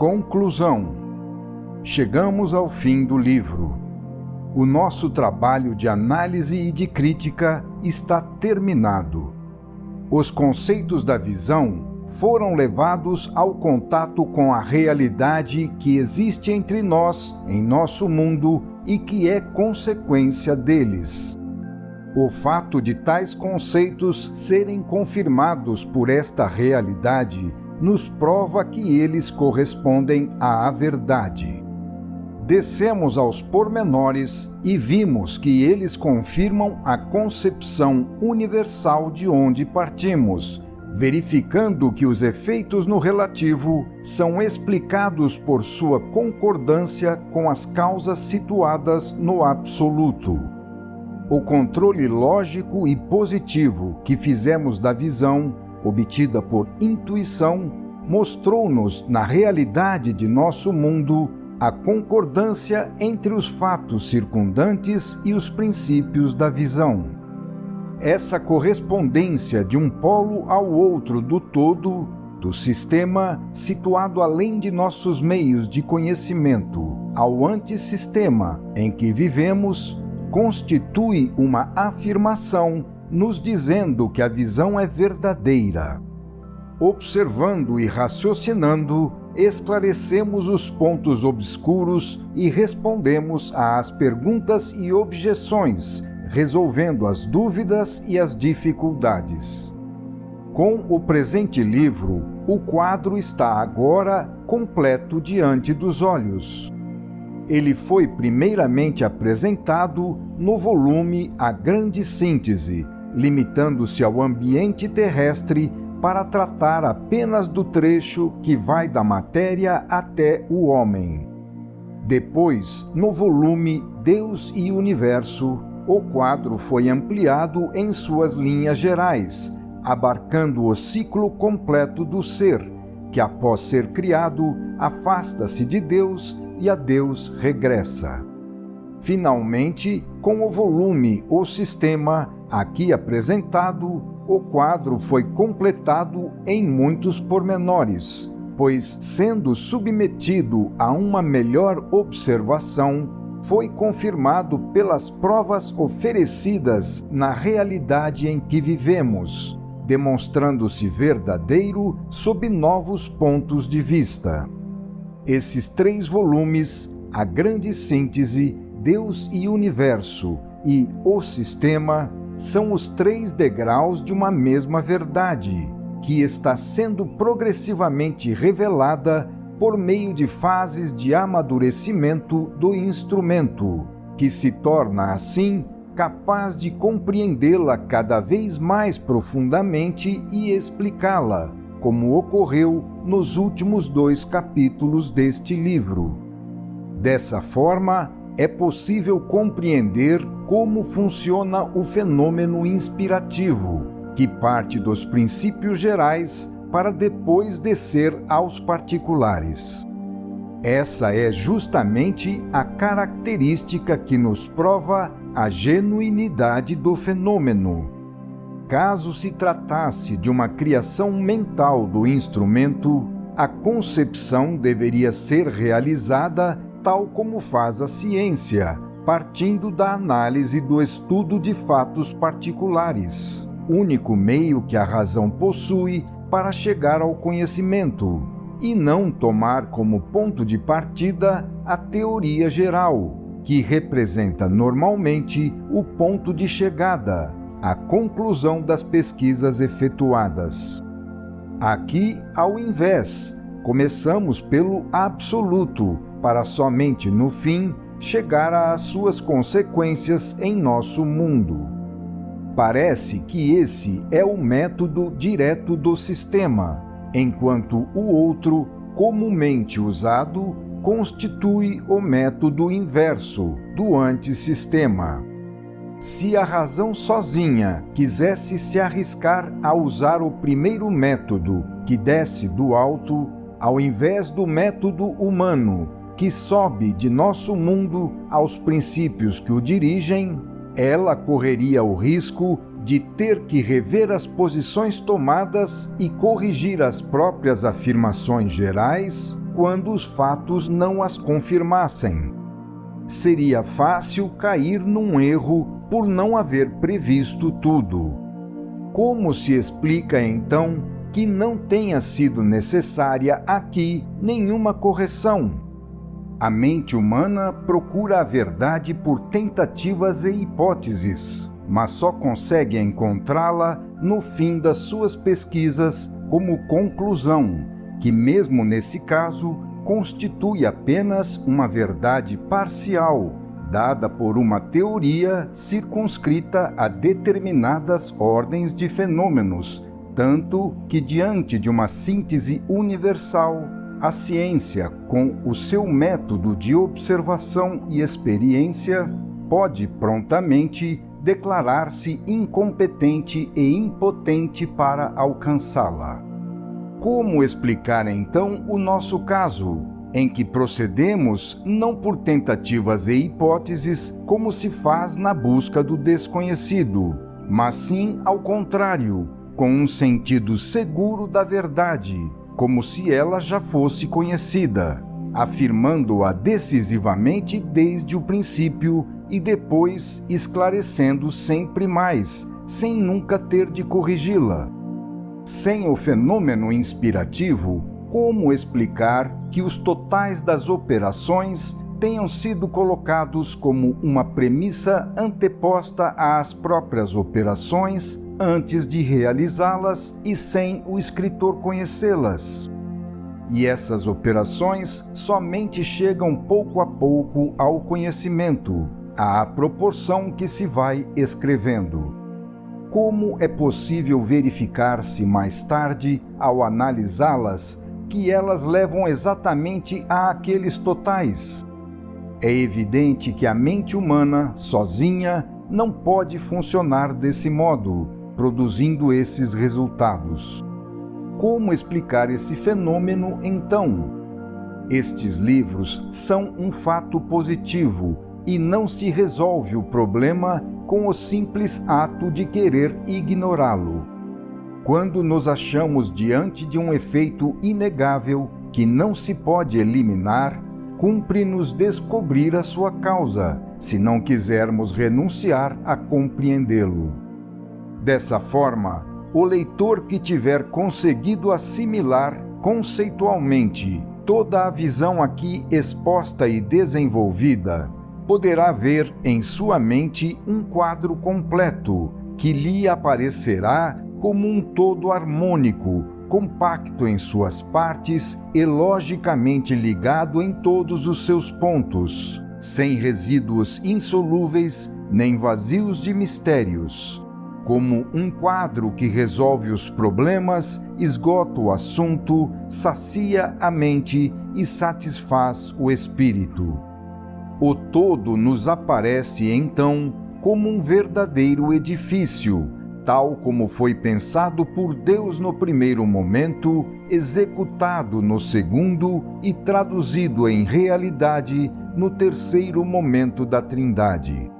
Conclusão. Chegamos ao fim do livro. O nosso trabalho de análise e de crítica está terminado. Os conceitos da visão foram levados ao contato com a realidade que existe entre nós, em nosso mundo, e que é consequência deles. O fato de tais conceitos serem confirmados por esta realidade nos prova que eles correspondem à verdade. Descemos aos pormenores e vimos que eles confirmam a concepção universal de onde partimos, verificando que os efeitos no relativo são explicados por sua concordância com as causas situadas no absoluto. O controle lógico e positivo que fizemos da visão, obtida por intuição, mostrou-nos na realidade de nosso mundo a concordância entre os fatos circundantes e os princípios da visão. Essa correspondência de um polo ao outro do todo, do sistema situado além de nossos meios de conhecimento, ao antissistema em que vivemos, constitui uma afirmação nos dizendo que a visão é verdadeira. Observando e raciocinando, esclarecemos os pontos obscuros e respondemos às perguntas e objeções, resolvendo as dúvidas e as dificuldades. Com o presente livro, o quadro está agora completo diante dos olhos. Ele foi primeiramente apresentado no volume A Grande Síntese, limitando-se ao ambiente terrestre para tratar apenas do trecho que vai da matéria até o homem. Depois, no volume Deus e Universo, o quadro foi ampliado em suas linhas gerais, abarcando o ciclo completo do ser, que após ser criado, afasta-se de Deus e a Deus regressa. Finalmente, com o volume O Sistema, aqui apresentado, o quadro foi completado em muitos pormenores, pois, sendo submetido a uma melhor observação, foi confirmado pelas provas oferecidas na realidade em que vivemos, demonstrando-se verdadeiro sob novos pontos de vista. Esses 3 volumes, A Grande Síntese, Deus e Universo e O Sistema, são os 3 degraus de uma mesma verdade, que está sendo progressivamente revelada por meio de fases de amadurecimento do instrumento, que se torna, assim, capaz de compreendê-la cada vez mais profundamente e explicá-la, como ocorreu nos últimos 2 capítulos deste livro. Dessa forma, é possível compreender como funciona o fenômeno inspirativo, que parte dos princípios gerais para depois descer aos particulares. Essa é justamente a característica que nos prova a genuinidade do fenômeno. Caso se tratasse de uma criação mental do instrumento, a concepção deveria ser realizada tal como faz a ciência, partindo da análise do estudo de fatos particulares, único meio que a razão possui para chegar ao conhecimento, e não tomar como ponto de partida a teoria geral, que representa normalmente o ponto de chegada, a conclusão das pesquisas efetuadas. Aqui, ao invés, começamos pelo absoluto, para somente no fim chegar às suas consequências em nosso mundo. Parece que esse é o método direto do sistema, enquanto o outro, comumente usado, constitui o método inverso do antissistema. Se a razão sozinha quisesse se arriscar a usar o primeiro método, que desce do alto, ao invés do método humano, que sobe de nosso mundo aos princípios que o dirigem, ela correria o risco de ter que rever as posições tomadas e corrigir as próprias afirmações gerais quando os fatos não as confirmassem. Seria fácil cair num erro por não haver previsto tudo. Como se explica, então, que não tenha sido necessária aqui nenhuma correção? A mente humana procura a verdade por tentativas e hipóteses, mas só consegue encontrá-la no fim das suas pesquisas como conclusão, que mesmo nesse caso constitui apenas uma verdade parcial, dada por uma teoria circunscrita a determinadas ordens de fenômenos, tanto que diante de uma síntese universal, a ciência, com o seu método de observação e experiência, pode prontamente declarar-se incompetente e impotente para alcançá-la. Como explicar então o nosso caso, em que procedemos não por tentativas e hipóteses como se faz na busca do desconhecido, mas sim ao contrário, com um sentido seguro da verdade, como se ela já fosse conhecida, afirmando-a decisivamente desde o princípio e depois esclarecendo sempre mais, sem nunca ter de corrigi-la. Sem o fenômeno inspirativo, como explicar que os totais das operações tenham sido colocados como uma premissa anteposta às próprias operações antes de realizá-las e sem o escritor conhecê-las? E essas operações somente chegam pouco a pouco ao conhecimento, à proporção que se vai escrevendo. Como é possível verificar-se mais tarde, ao analisá-las, que elas levam exatamente àqueles totais? É evidente que a mente humana, sozinha, não pode funcionar desse modo, produzindo esses resultados. Como explicar esse fenômeno, então? Estes livros são um fato positivo e não se resolve o problema com o simples ato de querer ignorá-lo. Quando nos achamos diante de um efeito inegável que não se pode eliminar, cumpre-nos descobrir a sua causa, se não quisermos renunciar a compreendê-lo. Dessa forma, o leitor que tiver conseguido assimilar conceitualmente toda a visão aqui exposta e desenvolvida, poderá ver em sua mente um quadro completo, que lhe aparecerá como um todo harmônico, compacto em suas partes e logicamente ligado em todos os seus pontos, sem resíduos insolúveis nem vazios de mistérios. Como um quadro que resolve os problemas, esgota o assunto, sacia a mente e satisfaz o espírito. O todo nos aparece, então, como um verdadeiro edifício, tal como foi pensado por Deus no primeiro momento, executado no segundo e traduzido em realidade no terceiro momento da Trindade.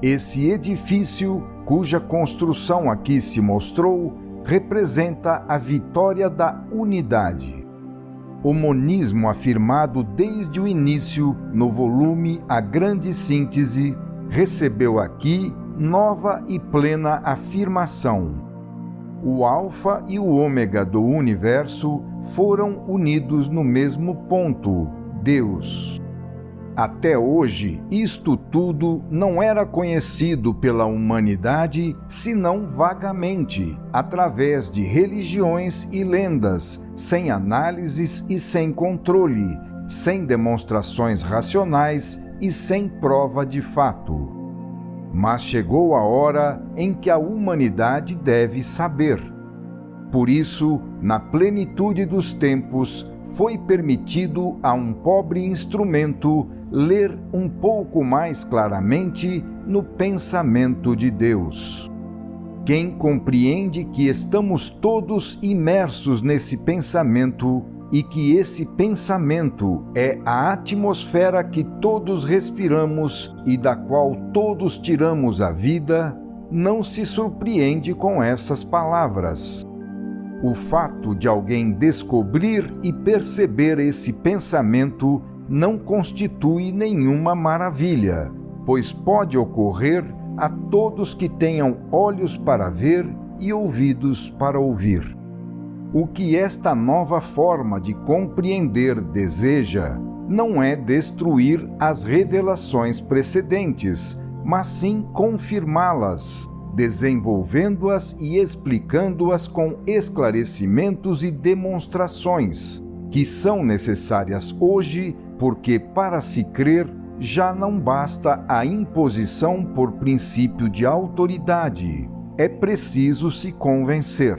Esse edifício, cuja construção aqui se mostrou, representa a vitória da unidade. O monismo afirmado desde o início no volume A Grande Síntese recebeu aqui nova e plena afirmação. O Alfa e o Ômega do universo foram unidos no mesmo ponto, Deus. Até hoje, isto tudo não era conhecido pela humanidade senão vagamente, através de religiões e lendas, sem análises e sem controle, sem demonstrações racionais e sem prova de fato. Mas chegou a hora em que a humanidade deve saber. Por isso, na plenitude dos tempos, foi permitido a um pobre instrumento ler um pouco mais claramente no pensamento de Deus. Quem compreende que estamos todos imersos nesse pensamento e que esse pensamento é a atmosfera que todos respiramos e da qual todos tiramos a vida, não se surpreende com essas palavras. O fato de alguém descobrir e perceber esse pensamento não constitui nenhuma maravilha, pois pode ocorrer a todos que tenham olhos para ver e ouvidos para ouvir. O que esta nova forma de compreender deseja não é destruir as revelações precedentes, mas sim confirmá-las, desenvolvendo-as e explicando-as com esclarecimentos e demonstrações, que são necessárias hoje, porque para se crer já não basta a imposição por princípio de autoridade, é preciso se convencer.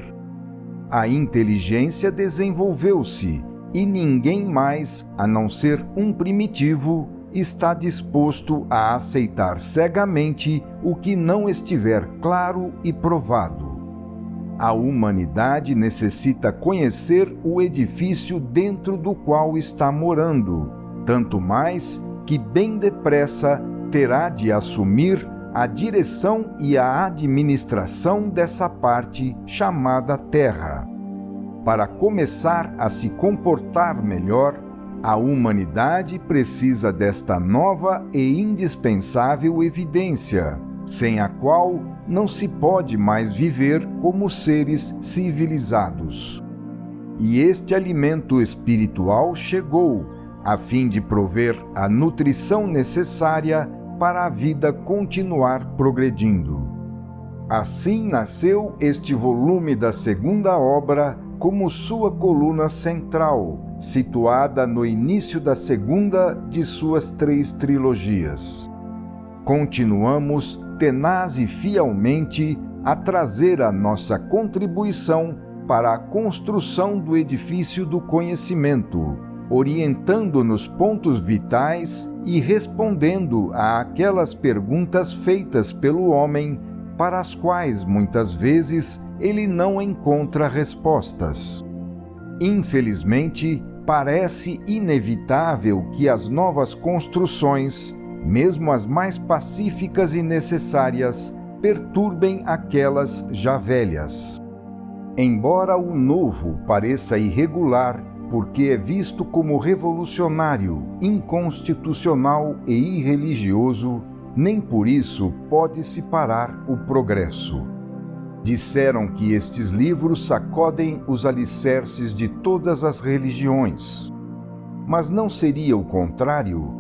A inteligência desenvolveu-se e ninguém mais, a não ser um primitivo, está disposto a aceitar cegamente o que não estiver claro e provado. A humanidade necessita conhecer o edifício dentro do qual está morando, tanto mais que bem depressa terá de assumir a direção e a administração dessa parte chamada Terra. Para começar a se comportar melhor, a humanidade precisa desta nova e indispensável evidência, sem a qual não se pode mais viver como seres civilizados. E este alimento espiritual chegou, a fim de prover a nutrição necessária para a vida continuar progredindo. Assim nasceu este volume da segunda obra como sua coluna central, situada no início da segunda de suas 3 trilogias. Continuamos tenaz e fielmente a trazer a nossa contribuição para a construção do edifício do conhecimento, orientando nos pontos vitais e respondendo a aquelas perguntas feitas pelo homem para as quais muitas vezes ele não encontra respostas. Infelizmente, parece inevitável que as novas construções, mesmo as mais pacíficas e necessárias, perturbem aquelas já velhas. Embora o novo pareça irregular, porque é visto como revolucionário, inconstitucional e irreligioso, nem por isso pode-se parar o progresso. Disseram que estes livros sacodem os alicerces de todas as religiões. Mas não seria o contrário?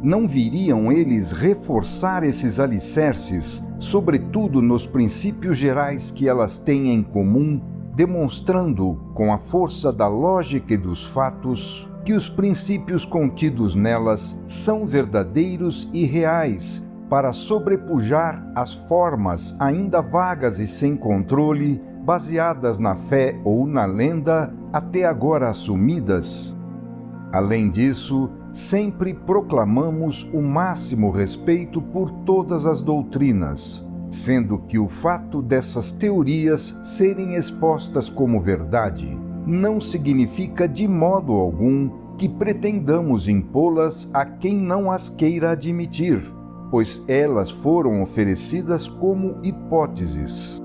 Não viriam eles reforçar esses alicerces, sobretudo nos princípios gerais que elas têm em comum, demonstrando, com a força da lógica e dos fatos, que os princípios contidos nelas são verdadeiros e reais para sobrepujar as formas ainda vagas e sem controle, baseadas na fé ou na lenda, até agora assumidas? Além disso, sempre proclamamos o máximo respeito por todas as doutrinas, sendo que o fato dessas teorias serem expostas como verdade não significa de modo algum que pretendamos impô-las a quem não as queira admitir, pois elas foram oferecidas como hipóteses.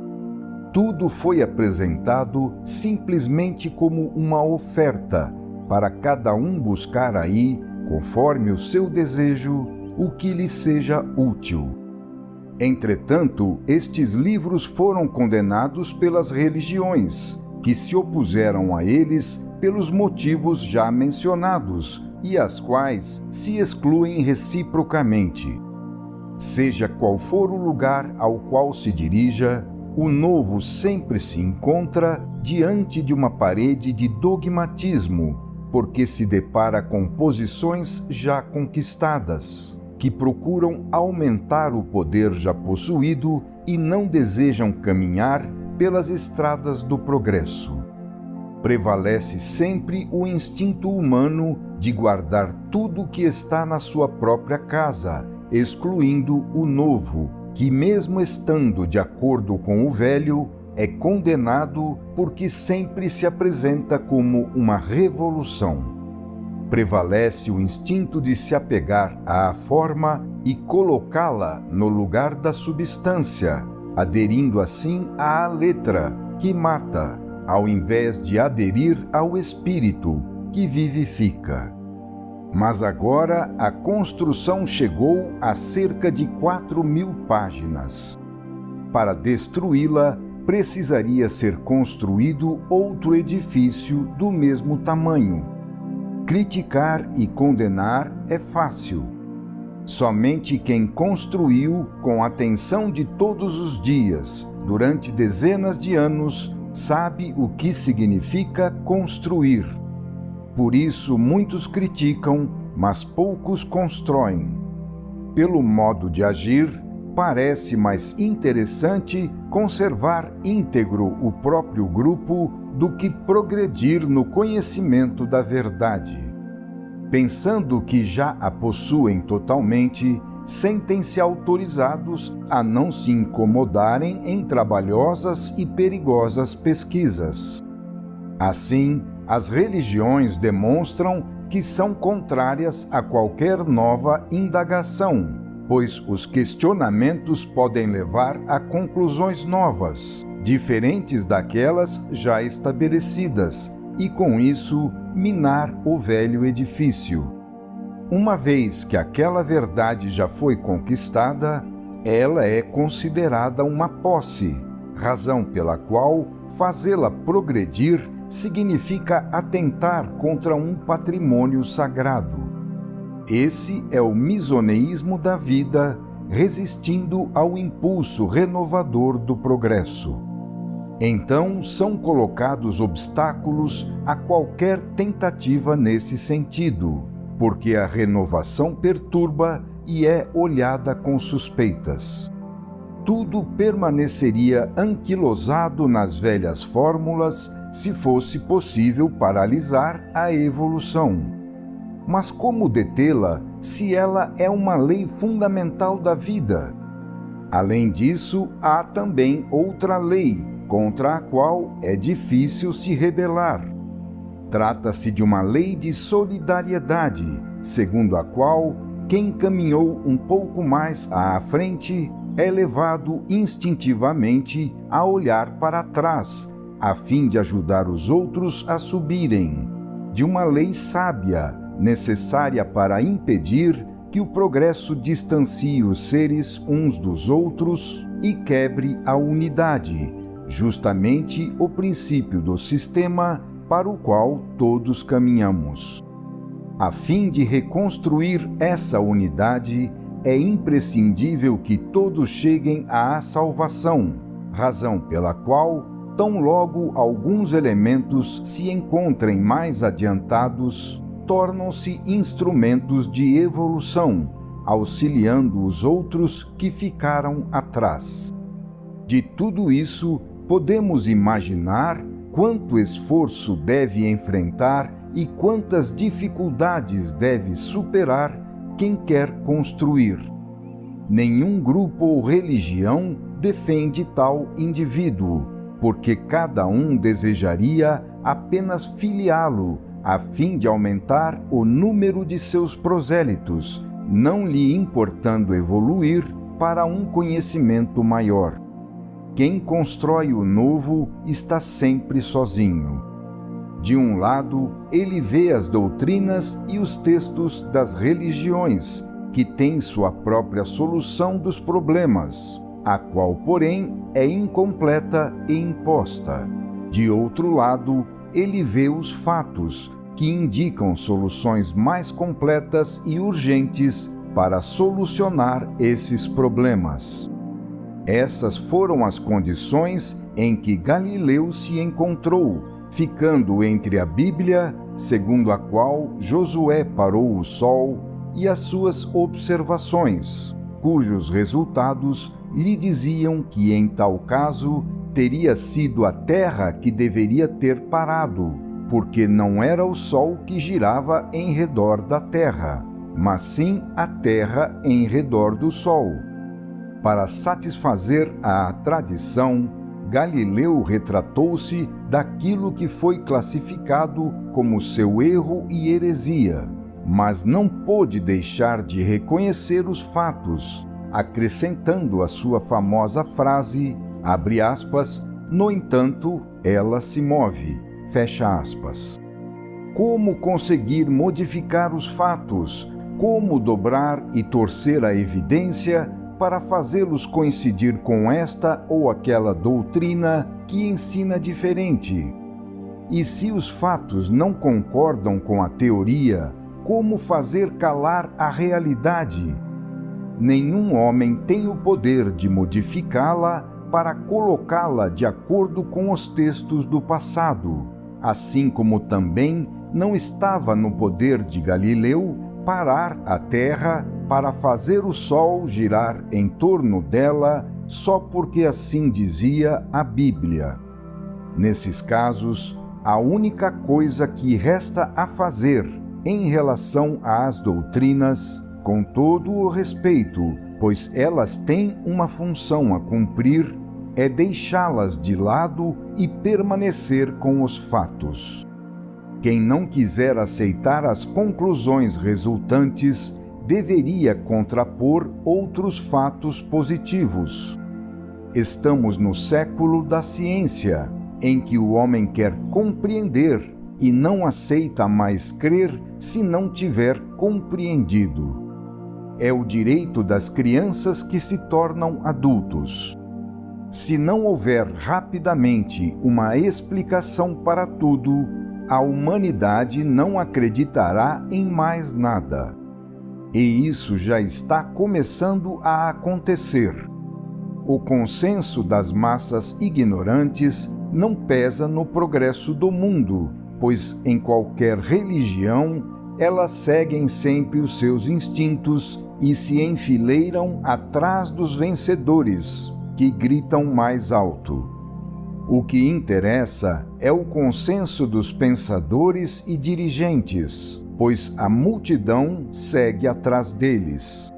Tudo foi apresentado simplesmente como uma oferta, para cada um buscar aí, conforme o seu desejo, o que lhe seja útil. Entretanto, estes livros foram condenados pelas religiões, que se opuseram a eles pelos motivos já mencionados e as quais se excluem reciprocamente. Seja qual for o lugar ao qual se dirija, o novo sempre se encontra diante de uma parede de dogmatismo, porque se depara com posições já conquistadas, que procuram aumentar o poder já possuído e não desejam caminhar pelas estradas do progresso. Prevalece sempre o instinto humano de guardar tudo o que está na sua própria casa, excluindo o novo, que mesmo estando de acordo com o velho, é condenado porque sempre se apresenta como uma revolução. Prevalece o instinto de se apegar à forma e colocá-la no lugar da substância, aderindo assim à letra, que mata, ao invés de aderir ao Espírito, que vivifica. Mas agora a construção chegou a cerca de 4.000 páginas. Para destruí-la, precisaria ser construído outro edifício do mesmo tamanho. Criticar e condenar é fácil. Somente quem construiu com atenção de todos os dias, durante dezenas de anos, sabe o que significa construir. Por isso, muitos criticam, mas poucos constroem. Pelo modo de agir, parece mais interessante conservar íntegro o próprio grupo do que progredir no conhecimento da verdade. Pensando que já a possuem totalmente, sentem-se autorizados a não se incomodarem em trabalhosas e perigosas pesquisas. Assim, as religiões demonstram que são contrárias a qualquer nova indagação, pois os questionamentos podem levar a conclusões novas, diferentes daquelas já estabelecidas, e com isso minar o velho edifício. Uma vez que aquela verdade já foi conquistada, ela é considerada uma posse, razão pela qual fazê-la progredir significa atentar contra um patrimônio sagrado. Esse é o misoneísmo da vida, resistindo ao impulso renovador do progresso. Então são colocados obstáculos a qualquer tentativa nesse sentido, porque a renovação perturba e é olhada com suspeitas. Tudo permaneceria anquilosado nas velhas fórmulas se fosse possível paralisar a evolução. Mas como detê-la se ela é uma lei fundamental da vida? Além disso, há também outra lei, contra a qual é difícil se rebelar. Trata-se de uma lei de solidariedade, segundo a qual quem caminhou um pouco mais à frente é levado instintivamente a olhar para trás, a fim de ajudar os outros a subirem, de uma lei sábia, necessária para impedir que o progresso distancie os seres uns dos outros e quebre a unidade, justamente o princípio do sistema para o qual todos caminhamos. A fim de reconstruir essa unidade, é imprescindível que todos cheguem à salvação, razão pela qual, tão logo alguns elementos se encontrem mais adiantados, tornam-se instrumentos de evolução, auxiliando os outros que ficaram atrás. De tudo isso, podemos imaginar quanto esforço deve enfrentar e quantas dificuldades deve superar quem quer construir. Nenhum grupo ou religião defende tal indivíduo, porque cada um desejaria apenas filiá-lo, a fim de aumentar o número de seus prosélitos, não lhe importando evoluir para um conhecimento maior. Quem constrói o novo está sempre sozinho. De um lado, ele vê as doutrinas e os textos das religiões, que têm sua própria solução dos problemas, a qual, porém, é incompleta e imposta. De outro lado, ele vê os fatos, que indicam soluções mais completas e urgentes para solucionar esses problemas. Essas foram as condições em que Galileu se encontrou, ficando entre a Bíblia, segundo a qual Josué parou o sol, e as suas observações, cujos resultados lhe diziam que, em tal caso, teria sido a Terra que deveria ter parado, porque não era o Sol que girava em redor da Terra, mas sim a Terra em redor do Sol. Para satisfazer a tradição, Galileu retratou-se daquilo que foi classificado como seu erro e heresia, mas não pôde deixar de reconhecer os fatos, acrescentando a sua famosa frase, abre aspas, No entanto, ela se move. Fecha aspas. Como conseguir modificar os fatos? Como dobrar e torcer a evidência para fazê-los coincidir com esta ou aquela doutrina que ensina diferente? E se os fatos não concordam com a teoria, como fazer calar a realidade? Nenhum homem tem o poder de modificá-la para colocá-la de acordo com os textos do passado, assim como também não estava no poder de Galileu parar a Terra para fazer o Sol girar em torno dela só porque assim dizia a Bíblia. Nesses casos, a única coisa que resta a fazer em relação às doutrinas, com todo o respeito, pois elas têm uma função a cumprir, é deixá-las de lado e permanecer com os fatos. Quem não quiser aceitar as conclusões resultantes deveria contrapor outros fatos positivos. Estamos no século da ciência, em que o homem quer compreender e não aceita mais crer se não tiver compreendido. É o direito das crianças que se tornam adultos. Se não houver rapidamente uma explicação para tudo, a humanidade não acreditará em mais nada. E isso já está começando a acontecer. O consenso das massas ignorantes não pesa no progresso do mundo, pois em qualquer religião elas seguem sempre os seus instintos e se enfileiram atrás dos vencedores, que gritam mais alto. O que interessa é o consenso dos pensadores e dirigentes, pois a multidão segue atrás deles.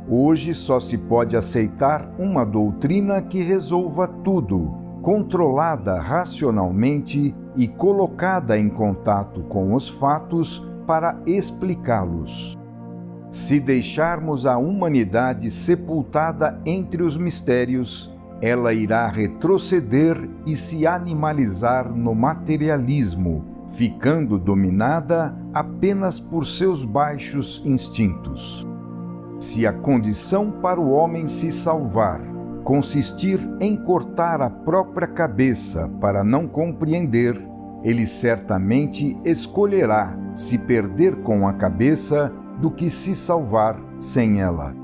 Hoje só se pode aceitar uma doutrina que resolva tudo, controlada racionalmente e colocada em contato com os fatos para explicá-los. Se deixarmos a humanidade sepultada entre os mistérios, ela irá retroceder e se animalizar no materialismo, ficando dominada apenas por seus baixos instintos. Se a condição para o homem se salvar consistir em cortar a própria cabeça para não compreender, ele certamente escolherá se perder com a cabeça do que se salvar sem ela.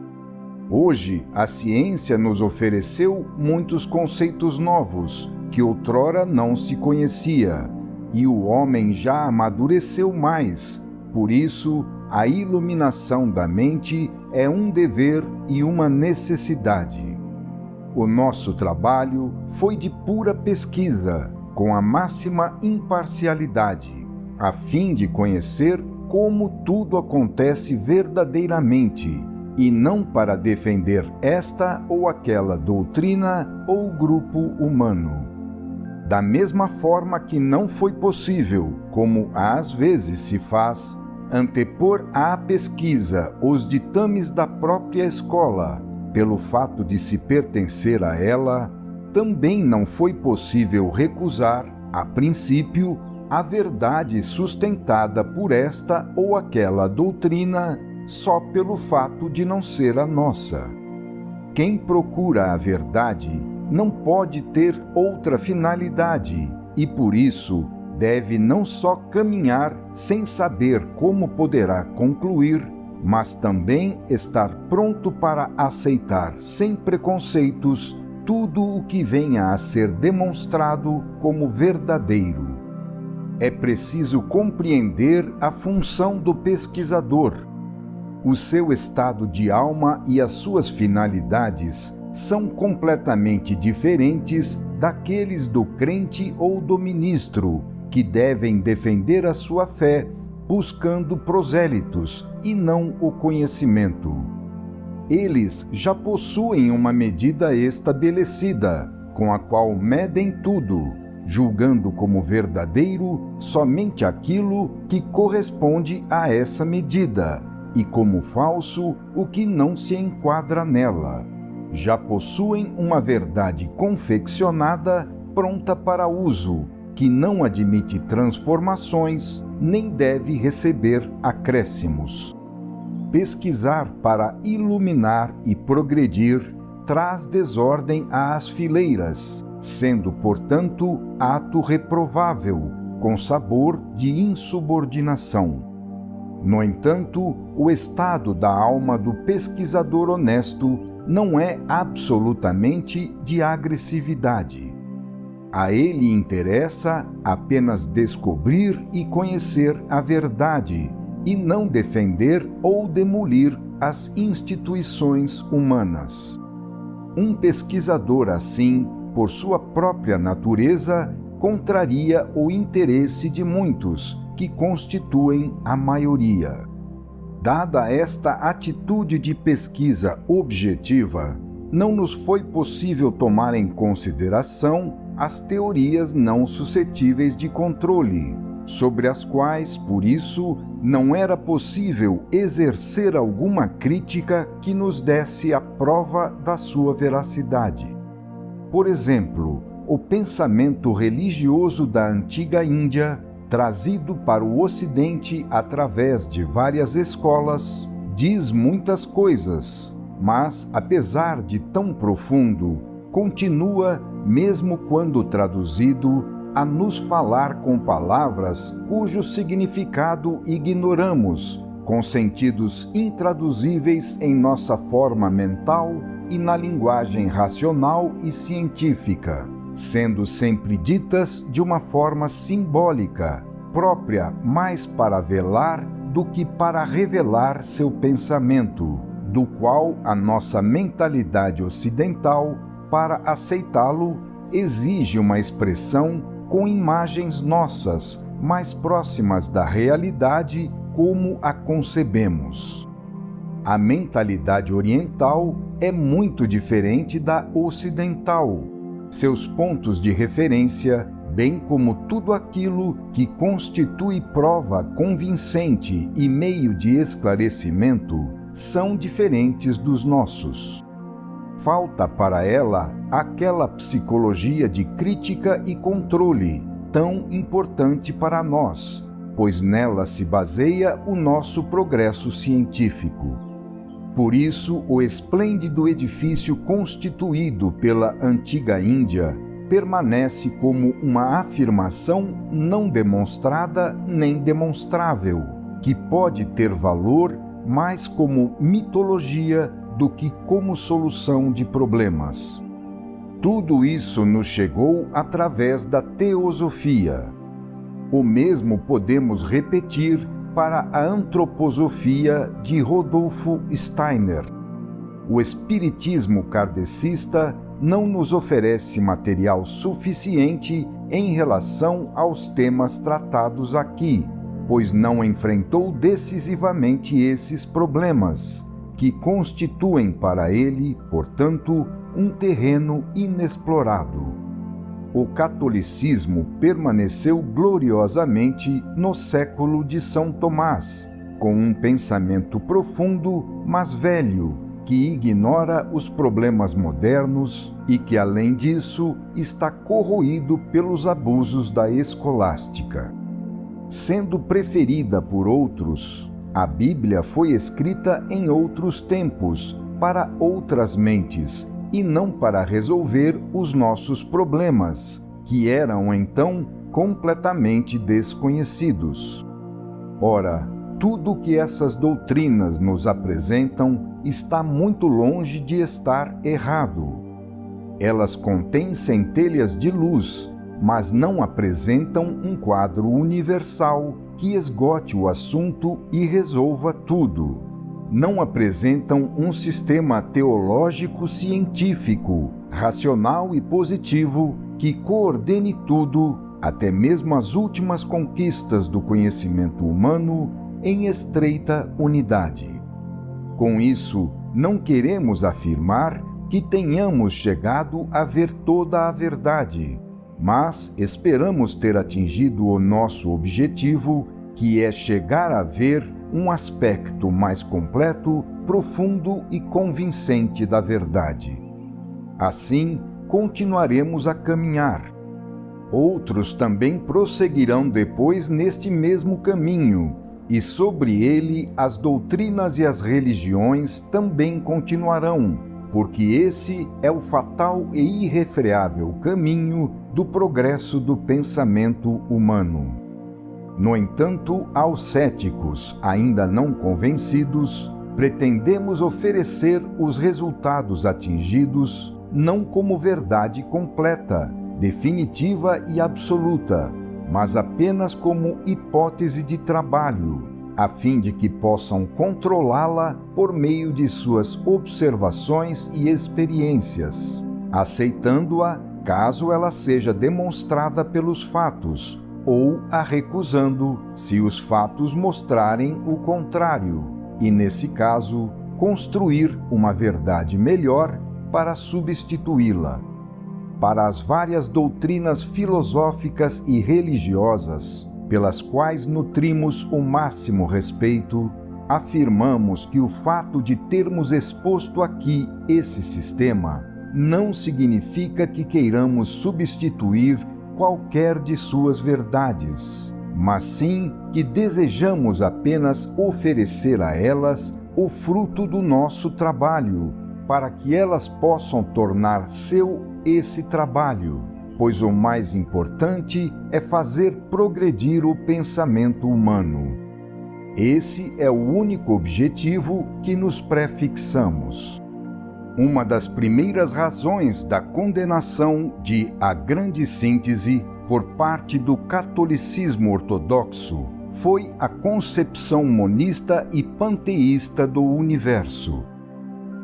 Hoje, a ciência nos ofereceu muitos conceitos novos que outrora não se conhecia, e o homem já amadureceu mais. Por isso, a iluminação da mente é um dever e uma necessidade. O nosso trabalho foi de pura pesquisa, com a máxima imparcialidade, a fim de conhecer como tudo acontece verdadeiramente, e não para defender esta ou aquela doutrina ou grupo humano. Da mesma forma que não foi possível, como às vezes se faz, antepor à pesquisa os ditames da própria escola, pelo fato de se pertencer a ela, também não foi possível recusar, a princípio, a verdade sustentada por esta ou aquela doutrina só pelo fato de não ser a nossa. Quem procura a verdade não pode ter outra finalidade e, por isso, deve não só caminhar sem saber como poderá concluir, mas também estar pronto para aceitar sem preconceitos tudo o que venha a ser demonstrado como verdadeiro. É preciso compreender a função do pesquisador. O seu estado de alma e as suas finalidades são completamente diferentes daqueles do crente ou do ministro, que devem defender a sua fé buscando prosélitos e não o conhecimento. Eles já possuem uma medida estabelecida, com a qual medem tudo, julgando como verdadeiro somente aquilo que corresponde a essa medida, e como falso o que não se enquadra nela. Já possuem uma verdade confeccionada pronta para uso, que não admite transformações nem deve receber acréscimos. Pesquisar para iluminar e progredir traz desordem às fileiras, sendo, portanto, ato reprovável, com sabor de insubordinação. No entanto, o estado da alma do pesquisador honesto não é absolutamente de agressividade. A ele interessa apenas descobrir e conhecer a verdade, e não defender ou demolir as instituições humanas. Um pesquisador assim, por sua própria natureza, contraria o interesse de muitos, que constituem a maioria. Dada esta atitude de pesquisa objetiva, não nos foi possível tomar em consideração as teorias não suscetíveis de controle, sobre as quais, por isso, não era possível exercer alguma crítica que nos desse a prova da sua veracidade. Por exemplo, o pensamento religioso da antiga Índia, trazido para o Ocidente através de várias escolas, diz muitas coisas, mas, apesar de tão profundo, continua, mesmo quando traduzido, a nos falar com palavras cujo significado ignoramos, com sentidos intraduzíveis em nossa forma mental e na linguagem racional e científica, sendo sempre ditas de uma forma simbólica, própria mais para velar do que para revelar seu pensamento, do qual a nossa mentalidade ocidental, para aceitá-lo, exige uma expressão com imagens nossas, mais próximas da realidade como a concebemos. A mentalidade oriental é muito diferente da ocidental. Seus pontos de referência, bem como tudo aquilo que constitui prova convincente e meio de esclarecimento, são diferentes dos nossos. Falta para ela aquela psicologia de crítica e controle, tão importante para nós, pois nela se baseia o nosso progresso científico. Por isso, o esplêndido edifício constituído pela antiga Índia permanece como uma afirmação não demonstrada nem demonstrável, que pode ter valor mais como mitologia do que como solução de problemas. Tudo isso nos chegou através da teosofia. O mesmo podemos repetir para a antroposofia de Rodolfo Steiner. O espiritismo kardecista não nos oferece material suficiente em relação aos temas tratados aqui, pois não enfrentou decisivamente esses problemas, que constituem para ele, portanto, um terreno inexplorado. O catolicismo permaneceu gloriosamente no século de São Tomás, com um pensamento profundo, mas velho, que ignora os problemas modernos e que, além disso, está corroído pelos abusos da escolástica. Sendo preferida por outros, a Bíblia foi escrita em outros tempos, para outras mentes, e não para resolver os nossos problemas, que eram então completamente desconhecidos. Ora, tudo o que essas doutrinas nos apresentam está muito longe de estar errado. Elas contêm centelhas de luz, mas não apresentam um quadro universal que esgote o assunto e resolva tudo. Não apresentam um sistema teológico científico, racional e positivo que coordene tudo, até mesmo as últimas conquistas do conhecimento humano, em estreita unidade. Com isso, não queremos afirmar que tenhamos chegado a ver toda a verdade, mas esperamos ter atingido o nosso objetivo, que é chegar a ver um aspecto mais completo, profundo e convincente da verdade. Assim, continuaremos a caminhar, Outros também prosseguirão depois neste mesmo caminho, e sobre ele as doutrinas e as religiões também continuarão, porque esse é o fatal e irrefreável caminho do progresso do pensamento humano. No entanto, aos céticos, ainda não convencidos, pretendemos oferecer os resultados atingidos não como verdade completa, definitiva e absoluta, mas apenas como hipótese de trabalho, a fim de que possam controlá-la por meio de suas observações e experiências, aceitando-a caso ela seja demonstrada pelos fatos, ou a recusando se os fatos mostrarem o contrário, e nesse caso, construir uma verdade melhor para substituí-la. Para as várias doutrinas filosóficas e religiosas, pelas quais nutrimos o máximo respeito, afirmamos que o fato de termos exposto aqui esse sistema não significa que queiramos substituir qualquer de suas verdades, mas sim que desejamos apenas oferecer a elas o fruto do nosso trabalho, para que elas possam tornar seu esse trabalho, pois o mais importante é fazer progredir o pensamento humano. Esse é o único objetivo que nos prefixamos. Uma das primeiras razões da condenação de A Grande Síntese por parte do catolicismo ortodoxo foi a concepção monista e panteísta do universo.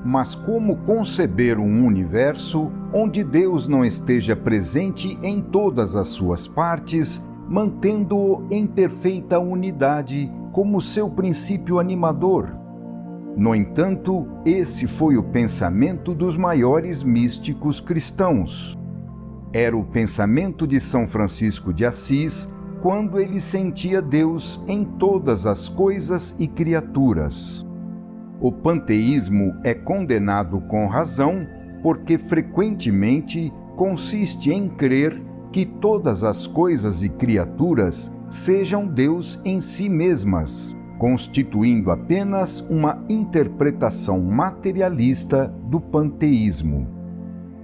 Mas como conceber um universo onde Deus não esteja presente em todas as suas partes, mantendo-o em perfeita unidade como seu princípio animador? No entanto, esse foi o pensamento dos maiores místicos cristãos. Era o pensamento de São Francisco de Assis quando ele sentia Deus em todas as coisas e criaturas. O panteísmo é condenado com razão porque frequentemente consiste em crer que todas as coisas e criaturas sejam Deus em si mesmas, constituindo apenas uma interpretação materialista do panteísmo.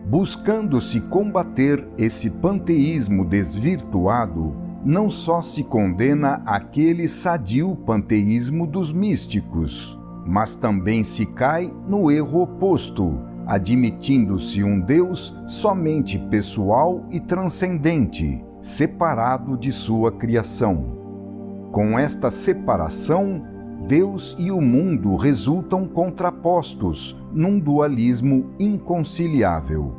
Buscando-se combater esse panteísmo desvirtuado, não só se condena aquele sadio panteísmo dos místicos, mas também se cai no erro oposto, admitindo-se um Deus somente pessoal e transcendente, separado de sua criação. Com esta separação, Deus e o mundo resultam contrapostos num dualismo inconciliável.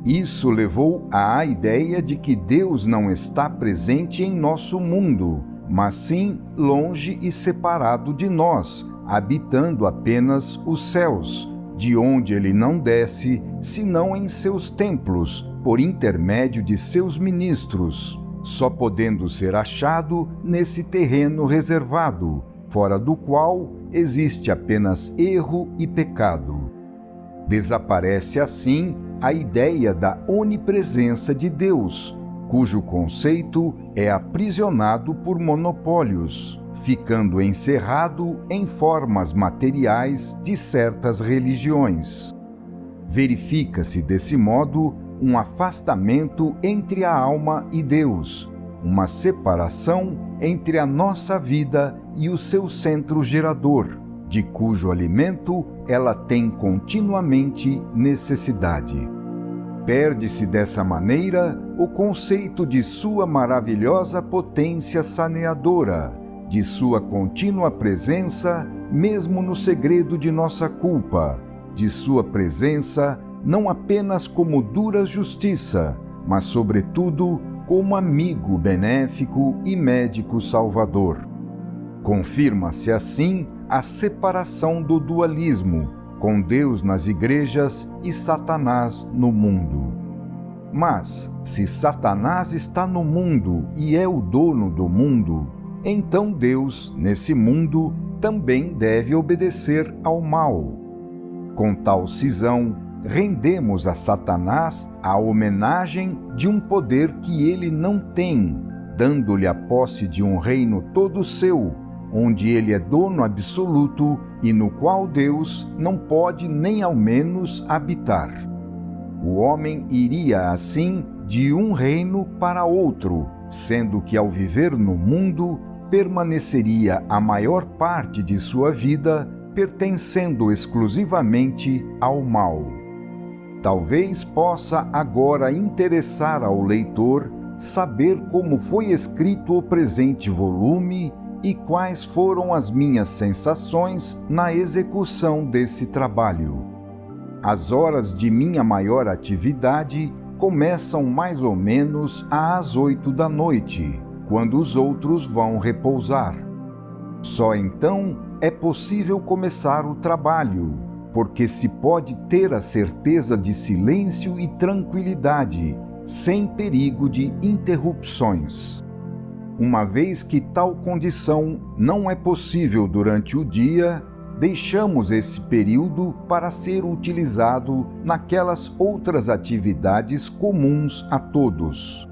Isso levou à ideia de que Deus não está presente em nosso mundo, mas sim longe e separado de nós, habitando apenas os céus, de onde ele não desce, senão em seus templos, por intermédio de seus ministros, só podendo ser achado nesse terreno reservado, fora do qual existe apenas erro e pecado. Desaparece assim a ideia da onipresença de Deus, cujo conceito é aprisionado por monopólios, ficando encerrado em formas materiais de certas religiões. Verifica-se desse modo um afastamento entre a alma e Deus, uma separação entre a nossa vida e o seu centro gerador, de cujo alimento ela tem continuamente necessidade. Perde-se dessa maneira o conceito de sua maravilhosa potência saneadora, de sua contínua presença, mesmo no segredo de nossa culpa, de sua presença não apenas como dura justiça, mas sobretudo como amigo benéfico e médico salvador. Confirma-se assim a separação do dualismo, com Deus nas igrejas e Satanás no mundo. Mas, se Satanás está no mundo e é o dono do mundo, então Deus, nesse mundo, também deve obedecer ao mal. Com tal cisão, rendemos a Satanás a homenagem de um poder que ele não tem, dando-lhe a posse de um reino todo seu, onde ele é dono absoluto e no qual Deus não pode nem ao menos habitar. O homem iria assim de um reino para outro, sendo que ao viver no mundo permaneceria a maior parte de sua vida pertencendo exclusivamente ao mal. Talvez possa agora interessar ao leitor saber como foi escrito o presente volume e quais foram as minhas sensações na execução desse trabalho. As horas de minha maior atividade começam mais ou menos às 8 da noite, quando os outros vão repousar. Só então é possível começar o trabalho, porque se pode ter a certeza de silêncio e tranquilidade, sem perigo de interrupções. Uma vez que tal condição não é possível durante o dia, deixamos esse período para ser utilizado naquelas outras atividades comuns a todos.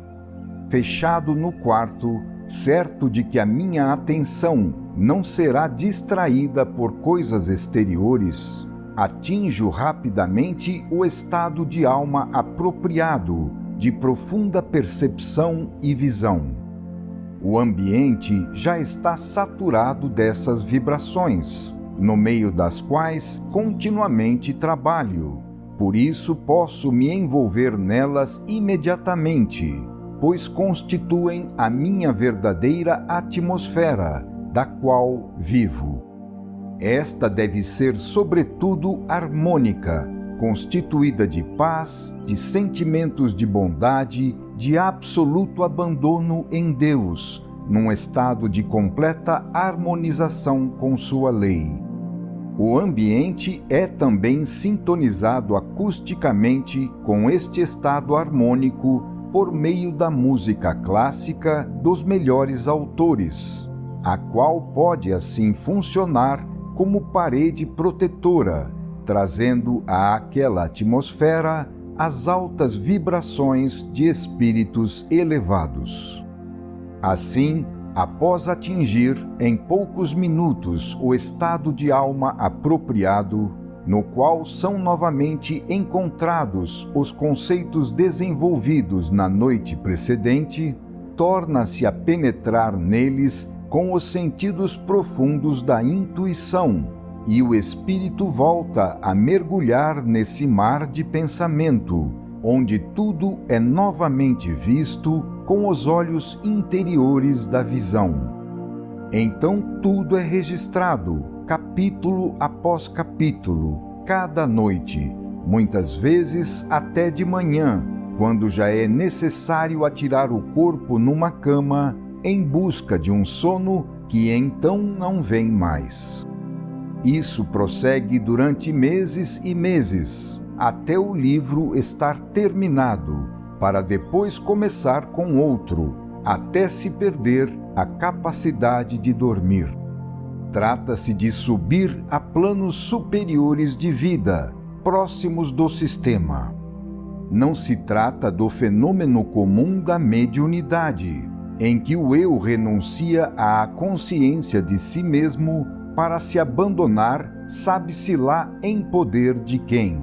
Fechado no quarto, certo de que a minha atenção não será distraída por coisas exteriores, atinjo rapidamente o estado de alma apropriado, de profunda percepção e visão. O ambiente já está saturado dessas vibrações, no meio das quais continuamente trabalho. Por isso posso me envolver nelas imediatamente, pois constituem a minha verdadeira atmosfera, da qual vivo. Esta deve ser, sobretudo, harmônica, constituída de paz, de sentimentos de bondade, de absoluto abandono em Deus, num estado de completa harmonização com sua lei. O ambiente é também sintonizado acusticamente com este estado harmônico por meio da música clássica dos melhores autores, a qual pode assim funcionar como parede protetora, trazendo àquela atmosfera as altas vibrações de espíritos elevados. Assim, após atingir em poucos minutos o estado de alma apropriado, no qual são novamente encontrados os conceitos desenvolvidos na noite precedente, torna-se a penetrar neles com os sentidos profundos da intuição, e o espírito volta a mergulhar nesse mar de pensamento, onde tudo é novamente visto com os olhos interiores da visão. Então tudo é registrado, capítulo após capítulo, cada noite, muitas vezes até de manhã, quando já é necessário atirar o corpo numa cama em busca de um sono que então não vem mais. Isso prossegue durante meses e meses, até o livro estar terminado, para depois começar com outro, até se perder a capacidade de dormir. Trata-se de subir a planos superiores de vida, próximos do sistema. Não se trata do fenômeno comum da mediunidade, em que o eu renuncia à consciência de si mesmo para se abandonar, sabe-se lá em poder de quem.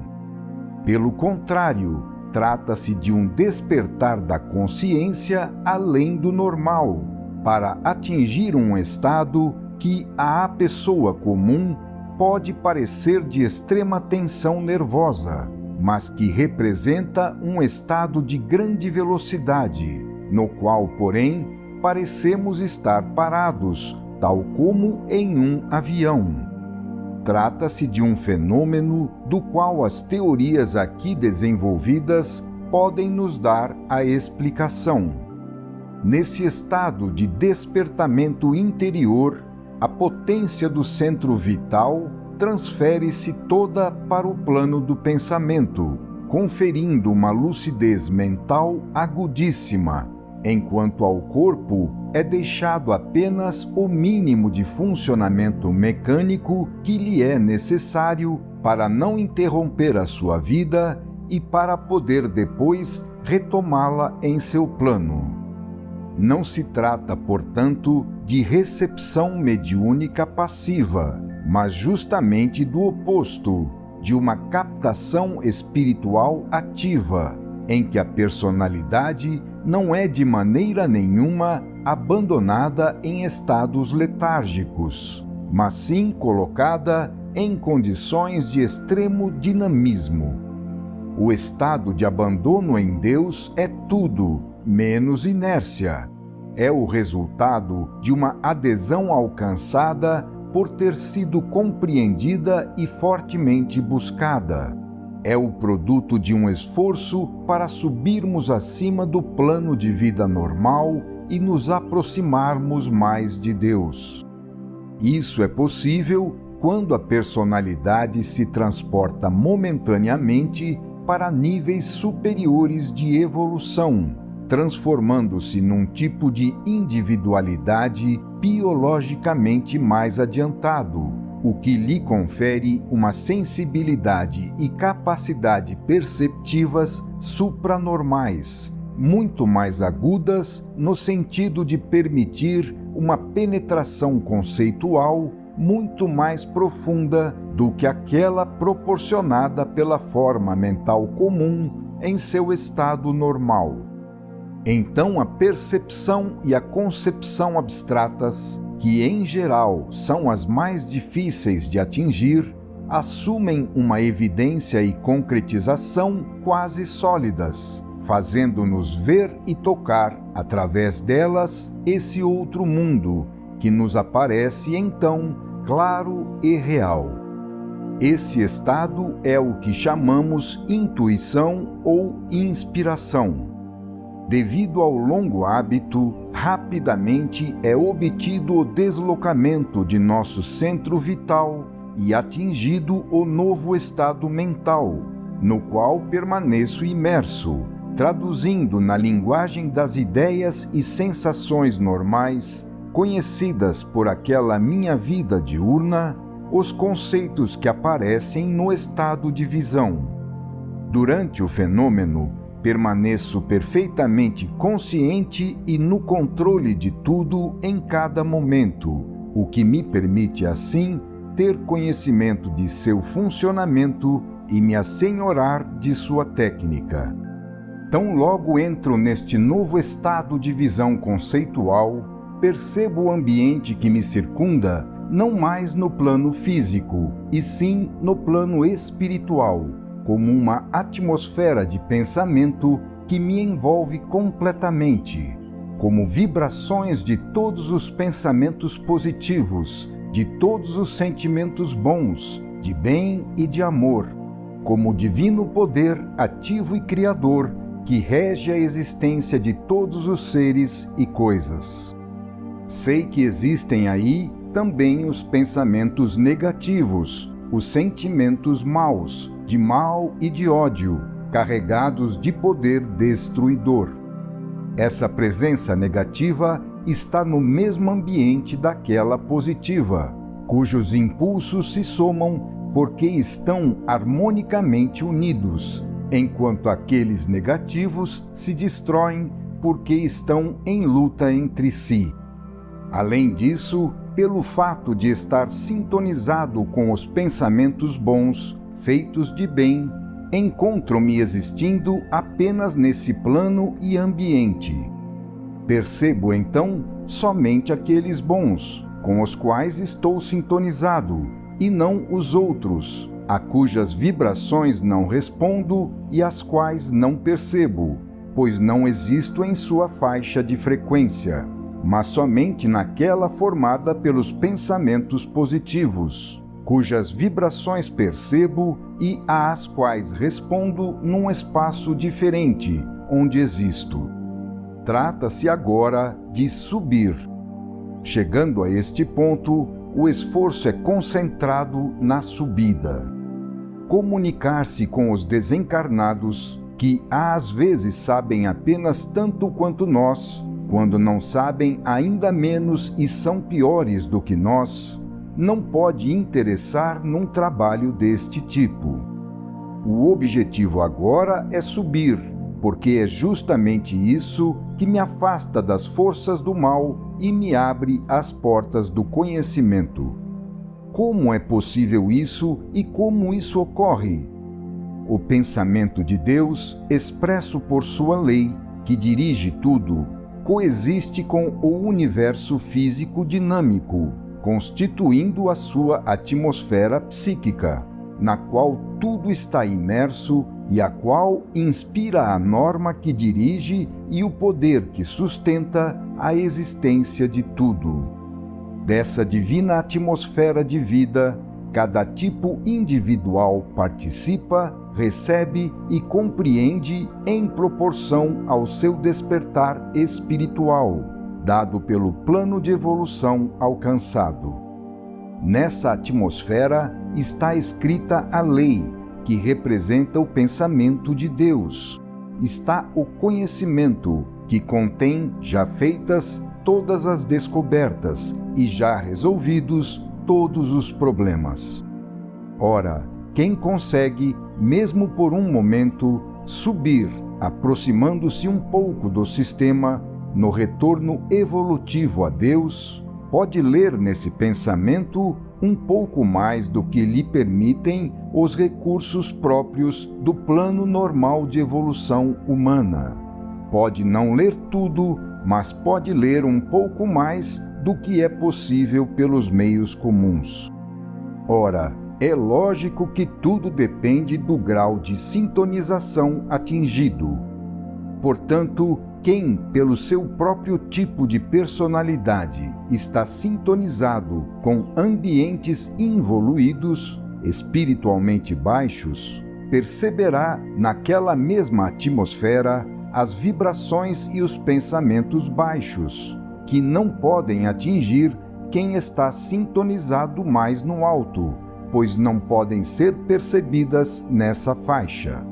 Pelo contrário, trata-se de um despertar da consciência além do normal, para atingir um estado que à pessoa comum pode parecer de extrema tensão nervosa, mas que representa um estado de grande velocidade, no qual, porém, parecemos estar parados, tal como em um avião. Trata-se de um fenômeno do qual as teorias aqui desenvolvidas podem nos dar a explicação. Nesse estado de despertamento interior, a potência do centro vital transfere-se toda para o plano do pensamento, conferindo uma lucidez mental agudíssima, enquanto ao corpo é deixado apenas o mínimo de funcionamento mecânico que lhe é necessário para não interromper a sua vida e para poder depois retomá-la em seu plano. Não se trata, portanto, de recepção mediúnica passiva, mas justamente do oposto, de uma captação espiritual ativa, em que a personalidade não é de maneira nenhuma abandonada em estados letárgicos, mas sim colocada em condições de extremo dinamismo. O estado de abandono em Deus é tudo menos inércia. É o resultado de uma adesão alcançada por ter sido compreendida e fortemente buscada. É o produto de um esforço para subirmos acima do plano de vida normal e nos aproximarmos mais de Deus. Isso é possível quando a personalidade se transporta momentaneamente para níveis superiores de evolução, transformando-se num tipo de individualidade biologicamente mais adiantado, o que lhe confere uma sensibilidade e capacidade perceptivas supranormais, muito mais agudas no sentido de permitir uma penetração conceitual muito mais profunda do que aquela proporcionada pela forma mental comum em seu estado normal. Então, a percepção e a concepção abstratas, que em geral são as mais difíceis de atingir, assumem uma evidência e concretização quase sólidas, fazendo-nos ver e tocar, através delas, esse outro mundo, que nos aparece então claro e real. Esse estado é o que chamamos intuição ou inspiração. Devido ao longo hábito, rapidamente é obtido o deslocamento de nosso centro vital e atingido o novo estado mental, no qual permaneço imerso, traduzindo na linguagem das ideias e sensações normais, conhecidas por aquela minha vida diurna, os conceitos que aparecem no estado de visão. Durante o fenômeno, permaneço perfeitamente consciente e no controle de tudo em cada momento, o que me permite, assim, ter conhecimento de seu funcionamento e me assenhorar de sua técnica. Tão logo entro neste novo estado de visão conceitual, percebo o ambiente que me circunda não mais no plano físico, e sim no plano espiritual, como uma atmosfera de pensamento que me envolve completamente, como vibrações de todos os pensamentos positivos, de todos os sentimentos bons, de bem e de amor, como o divino poder ativo e criador que rege a existência de todos os seres e coisas. Sei que existem aí também os pensamentos negativos, os sentimentos maus, de mal e de ódio, carregados de poder destruidor. Essa presença negativa está no mesmo ambiente daquela positiva, cujos impulsos se somam porque estão harmonicamente unidos, enquanto aqueles negativos se destroem porque estão em luta entre si. Além disso, pelo fato de estar sintonizado com os pensamentos bons, feitos de bem, encontro-me existindo apenas nesse plano e ambiente. Percebo, então, somente aqueles bons, com os quais estou sintonizado, e não os outros, a cujas vibrações não respondo e as quais não percebo, pois não existo em sua faixa de frequência, mas somente naquela formada pelos pensamentos positivos, cujas vibrações percebo e às quais respondo num espaço diferente, onde existo. Trata-se agora de subir. Chegando a este ponto, o esforço é concentrado na subida. Comunicar-se com os desencarnados, que às vezes sabem apenas tanto quanto nós, quando não sabem ainda menos e são piores do que nós, não pode interessar num trabalho deste tipo. O objetivo agora é subir, porque é justamente isso que me afasta das forças do mal e me abre as portas do conhecimento. Como é possível isso e como isso ocorre? O pensamento de Deus, expresso por sua lei, que dirige tudo, coexiste com o universo físico dinâmico, constituindo a sua atmosfera psíquica, na qual tudo está imerso e a qual inspira a norma que dirige e o poder que sustenta a existência de tudo. Dessa divina atmosfera de vida, cada tipo individual participa, recebe e compreende em proporção ao seu despertar espiritual, dado pelo plano de evolução alcançado. Nessa atmosfera está escrita a lei, que representa o pensamento de Deus. Está o conhecimento, que contém já feitas todas as descobertas e já resolvidos todos os problemas. Ora, quem consegue, mesmo por um momento, subir, aproximando-se um pouco do sistema, no retorno evolutivo a Deus, pode ler nesse pensamento um pouco mais do que lhe permitem os recursos próprios do plano normal de evolução humana. Pode não ler tudo, mas pode ler um pouco mais do que é possível pelos meios comuns. Ora, é lógico que tudo depende do grau de sintonização atingido. Portanto, quem, pelo seu próprio tipo de personalidade, está sintonizado com ambientes involuídos, espiritualmente baixos, perceberá naquela mesma atmosfera as vibrações e os pensamentos baixos, que não podem atingir quem está sintonizado mais no alto, pois não podem ser percebidas nessa faixa.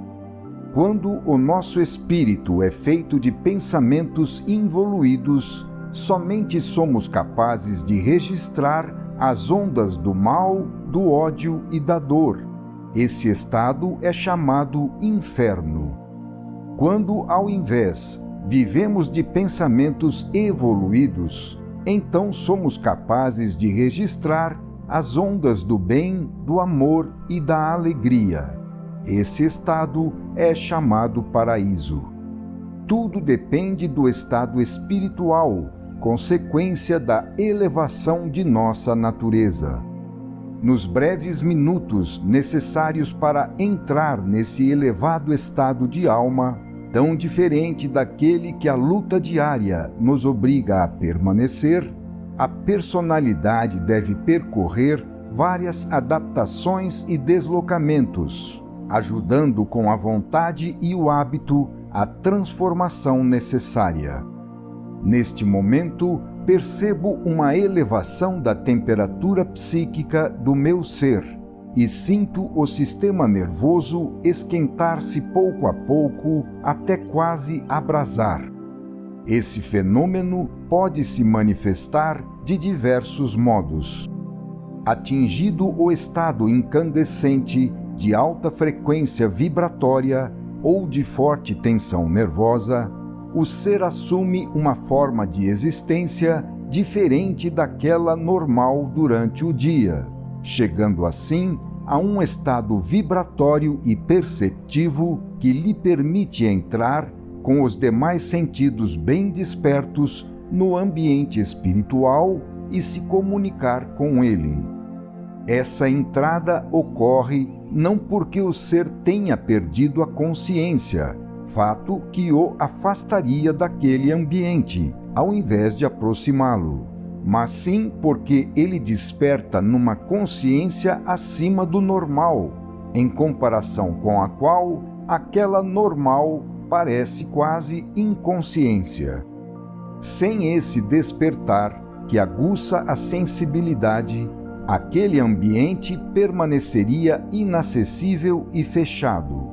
Quando o nosso espírito é feito de pensamentos involuídos, somente somos capazes de registrar as ondas do mal, do ódio e da dor. Esse estado é chamado inferno. Quando, ao invés, vivemos de pensamentos evoluídos, então somos capazes de registrar as ondas do bem, do amor e da alegria. Esse estado é chamado paraíso. Tudo depende do estado espiritual, consequência da elevação de nossa natureza. Nos breves minutos necessários para entrar nesse elevado estado de alma, tão diferente daquele que a luta diária nos obriga a permanecer, a personalidade deve percorrer várias adaptações e deslocamentos, ajudando com a vontade e o hábito a transformação necessária. Neste momento, percebo uma elevação da temperatura psíquica do meu ser e sinto o sistema nervoso esquentar-se pouco a pouco até quase abrasar. Esse fenômeno pode se manifestar de diversos modos. Atingido o estado incandescente de alta frequência vibratória ou de forte tensão nervosa, o ser assume uma forma de existência diferente daquela normal durante o dia, chegando assim a um estado vibratório e perceptivo que lhe permite entrar com os demais sentidos bem despertos no ambiente espiritual e se comunicar com ele. Essa entrada ocorre não porque o ser tenha perdido a consciência, fato que o afastaria daquele ambiente, ao invés de aproximá-lo, mas sim porque ele desperta numa consciência acima do normal, em comparação com a qual aquela normal parece quase inconsciência. Sem esse despertar, que aguça a sensibilidade, aquele ambiente permaneceria inacessível e fechado.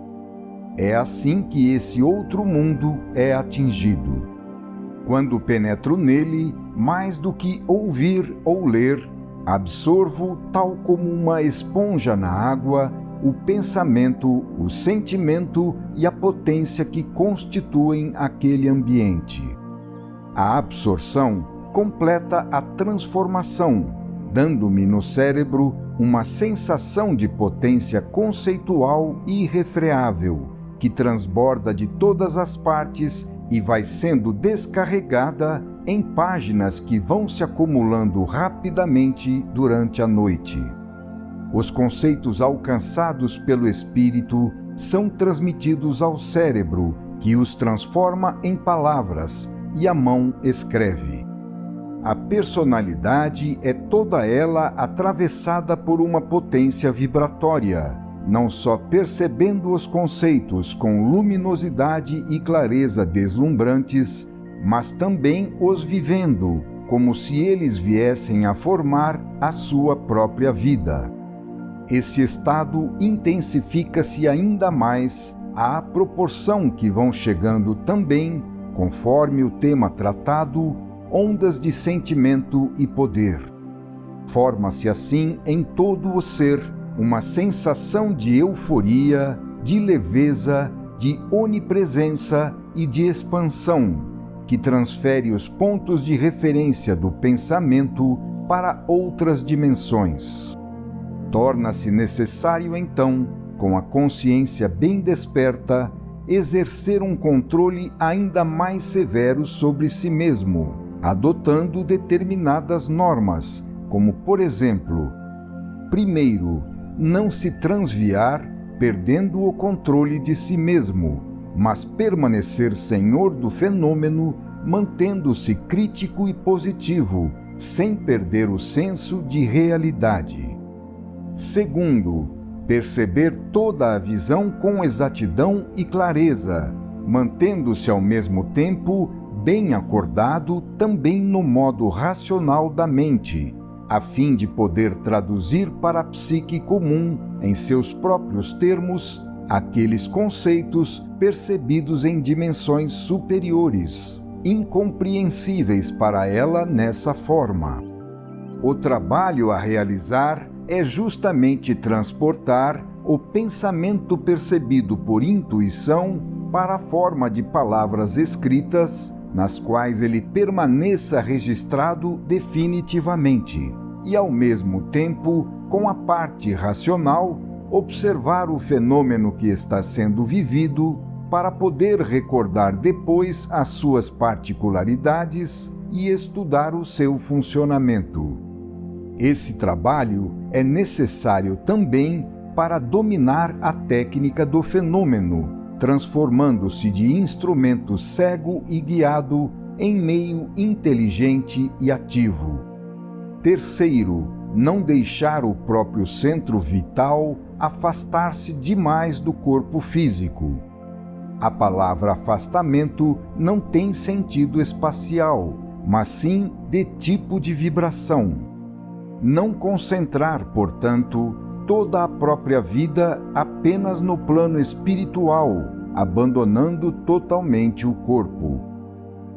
É assim que esse outro mundo é atingido. Quando penetro nele, mais do que ouvir ou ler, Absorvo, tal como uma esponja na água, o pensamento, o sentimento e a potência que constituem aquele ambiente. A absorção completa a transformação, dando-me no cérebro uma sensação de potência conceitual irrefreável, que transborda de todas as partes e vai sendo descarregada em páginas que vão se acumulando rapidamente durante a noite. Os conceitos alcançados pelo espírito são transmitidos ao cérebro, que os transforma em palavras, e a mão escreve. A personalidade é toda ela atravessada por uma potência vibratória, não só percebendo os conceitos com luminosidade e clareza deslumbrantes, mas também os vivendo, como se eles viessem a formar a sua própria vida. Esse estado intensifica-se ainda mais à proporção que vão chegando também, conforme o tema tratado, ondas de sentimento e poder. Forma-se assim em todo o ser uma sensação de euforia, de leveza, de onipresença e de expansão, que transfere os pontos de referência do pensamento para outras dimensões. Torna-se necessário, então, com a consciência bem desperta, exercer um controle ainda mais severo sobre si mesmo, adotando determinadas normas, como, por exemplo, primeiro, não se transviar, perdendo o controle de si mesmo, mas permanecer senhor do fenômeno, mantendo-se crítico e positivo, sem perder o senso de realidade. Segundo, perceber toda a visão com exatidão e clareza, mantendo-se ao mesmo tempo bem acordado também no modo racional da mente, a fim de poder traduzir para a psique comum, em seus próprios termos, aqueles conceitos percebidos em dimensões superiores, incompreensíveis para ela nessa forma. O trabalho a realizar é justamente transportar o pensamento percebido por intuição para a forma de palavras escritas, nas quais ele permaneça registrado definitivamente, e ao mesmo tempo, com a parte racional, observar o fenômeno que está sendo vivido para poder recordar depois as suas particularidades e estudar o seu funcionamento. Esse trabalho é necessário também para dominar a técnica do fenômeno, transformando-se de instrumento cego e guiado em meio inteligente e ativo. Terceiro, não deixar o próprio centro vital afastar-se demais do corpo físico. A palavra afastamento não tem sentido espacial, mas sim de tipo de vibração. Não concentrar, portanto, toda a própria vida apenas no plano espiritual, abandonando totalmente o corpo.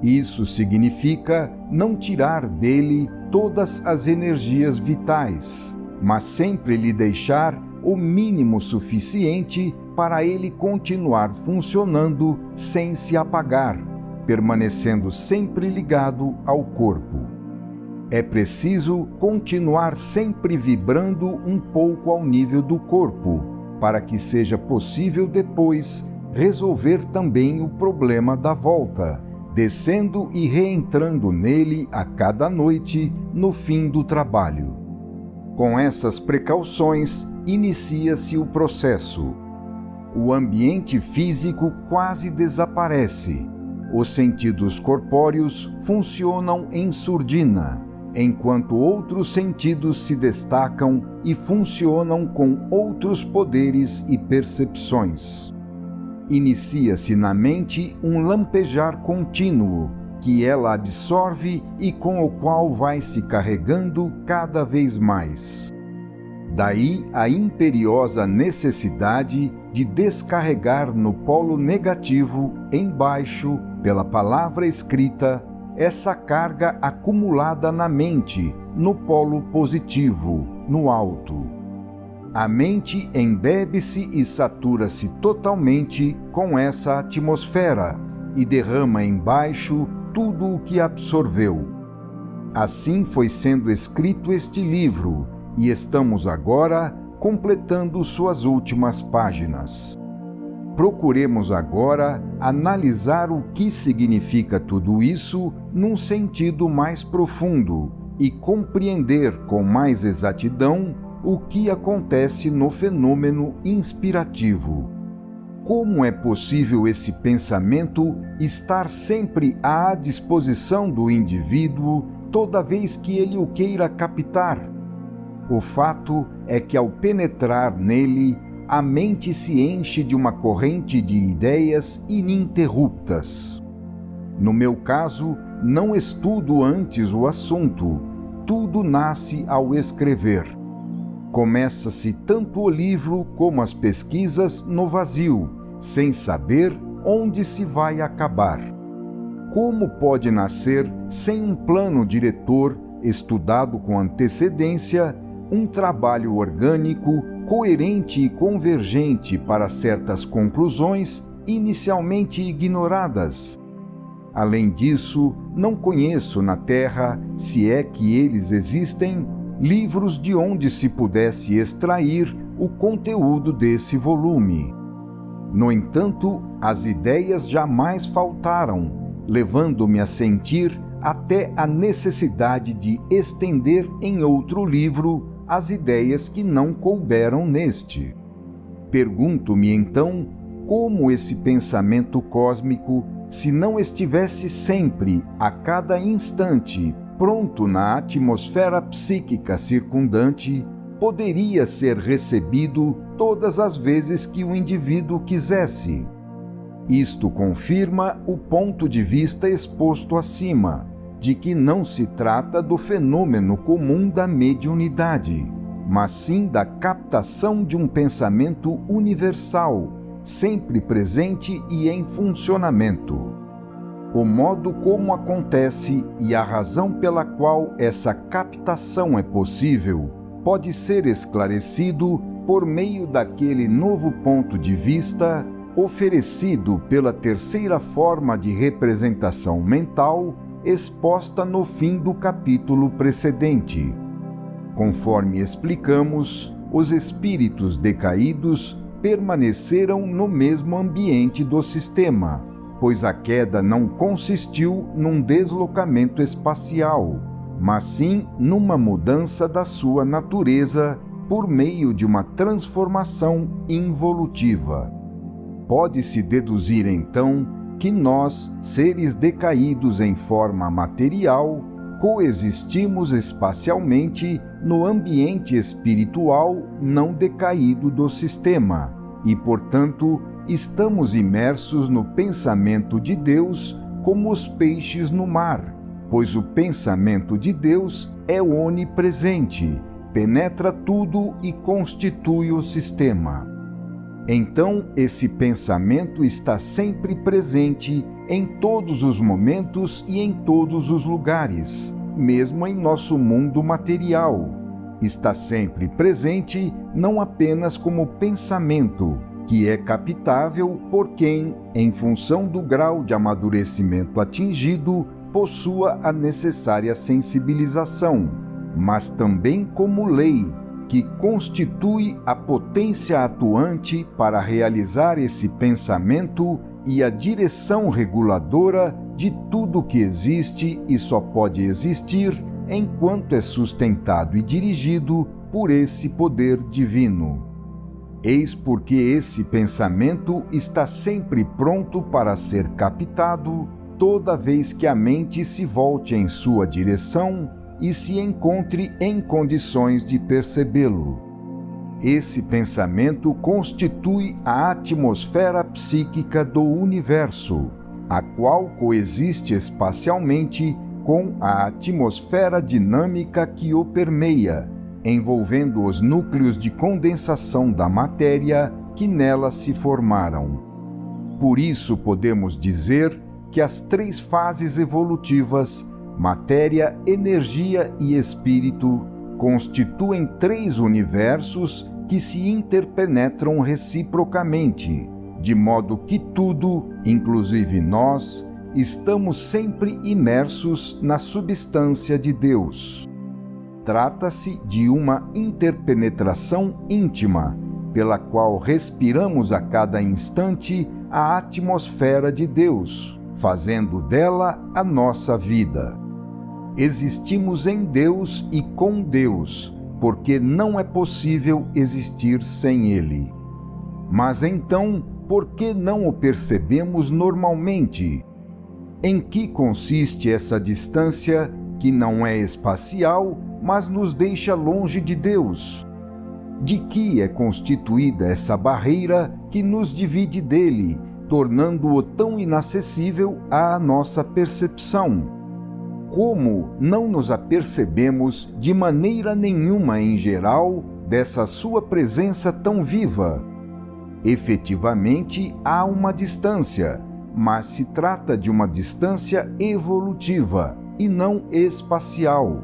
Isso significa não tirar dele todas as energias vitais, mas sempre lhe deixar o mínimo suficiente para ele continuar funcionando sem se apagar, permanecendo sempre ligado ao corpo. É preciso continuar sempre vibrando um pouco ao nível do corpo, para que seja possível depois resolver também o problema da volta, descendo e reentrando nele a cada noite no fim do trabalho. Com essas precauções, inicia-se o processo. O ambiente físico quase desaparece. Os sentidos corpóreos funcionam em surdina, enquanto outros sentidos se destacam e funcionam com outros poderes e percepções. Inicia-se na mente um lampejar contínuo, que ela absorve e com o qual vai se carregando cada vez mais. Daí a imperiosa necessidade de descarregar no polo negativo, embaixo, pela palavra escrita, essa carga acumulada na mente, no polo positivo, no alto. A mente embebe-se e satura-se totalmente com essa atmosfera e derrama embaixo tudo o que absorveu. Assim foi sendo escrito este livro, e estamos agora completando suas últimas páginas. Procuremos agora analisar o que significa tudo isso num sentido mais profundo e compreender com mais exatidão o que acontece no fenômeno inspirativo. Como é possível esse pensamento estar sempre à disposição do indivíduo toda vez que ele o queira captar? O fato é que, ao penetrar nele, a mente se enche de uma corrente de ideias ininterruptas. No meu caso, não estudo antes o assunto, tudo nasce ao escrever. Começa-se tanto o livro como as pesquisas no vazio, sem saber onde se vai acabar. Como pode nascer, sem um plano diretor, estudado com antecedência, um trabalho orgânico, coerente e convergente para certas conclusões inicialmente ignoradas? Além disso, não conheço na Terra, se é que eles existem, livros de onde se pudesse extrair o conteúdo desse volume. No entanto, as ideias jamais faltaram, levando-me a sentir até a necessidade de estender em outro livro as ideias que não couberam neste. Pergunto-me então como esse pensamento cósmico, se não estivesse sempre, a cada instante, pronto na atmosfera psíquica circundante, poderia ser recebido todas as vezes que o indivíduo quisesse. Isto confirma o ponto de vista exposto acima, de que não se trata do fenômeno comum da mediunidade, mas sim da captação de um pensamento universal, sempre presente e em funcionamento. O modo como acontece e a razão pela qual essa captação é possível pode ser esclarecido por meio daquele novo ponto de vista oferecido pela terceira forma de representação mental exposta no fim do capítulo precedente. Conforme explicamos, os espíritos decaídos permaneceram no mesmo ambiente do sistema, pois a queda não consistiu num deslocamento espacial, mas sim numa mudança da sua natureza por meio de uma transformação involutiva. Pode-se deduzir então que nós, seres decaídos em forma material, coexistimos espacialmente no ambiente espiritual não decaído do sistema e, portanto, estamos imersos no pensamento de Deus como os peixes no mar, pois o pensamento de Deus é onipresente, penetra tudo e constitui o sistema. Então, esse pensamento está sempre presente em todos os momentos e em todos os lugares, mesmo em nosso mundo material. Está sempre presente não apenas como pensamento, que é captável por quem, em função do grau de amadurecimento atingido, possua a necessária sensibilização, mas também como lei, que constitui a potência atuante para realizar esse pensamento e a direção reguladora de tudo que existe e só pode existir enquanto é sustentado e dirigido por esse poder divino. Eis porque esse pensamento está sempre pronto para ser captado toda vez que a mente se volte em sua direção e se encontre em condições de percebê-lo. Esse pensamento constitui a atmosfera psíquica do universo, a qual coexiste espacialmente com a atmosfera dinâmica que o permeia, envolvendo os núcleos de condensação da matéria que nela se formaram. Por isso podemos dizer que as três fases evolutivas matéria, energia e espírito, constituem três universos que se interpenetram reciprocamente, de modo que tudo, inclusive nós, estamos sempre imersos na substância de Deus. Trata-se de uma interpenetração íntima, pela qual respiramos a cada instante a atmosfera de Deus, fazendo dela a nossa vida. Existimos em Deus e com Deus, porque não é possível existir sem Ele. Mas então, por que não o percebemos normalmente? Em que consiste essa distância que não é espacial, mas nos deixa longe de Deus? De que é constituída essa barreira que nos divide dele, tornando-o tão inacessível à nossa percepção? Como não nos apercebemos de maneira nenhuma em geral dessa sua presença tão viva? Efetivamente, há uma distância, mas se trata de uma distância evolutiva e não espacial,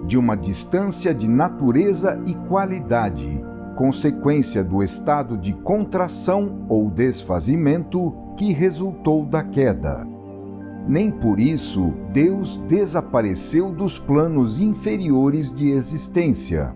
de uma distância de natureza e qualidade, consequência do estado de contração ou desfazimento que resultou da queda. Nem por isso Deus desapareceu dos planos inferiores de existência.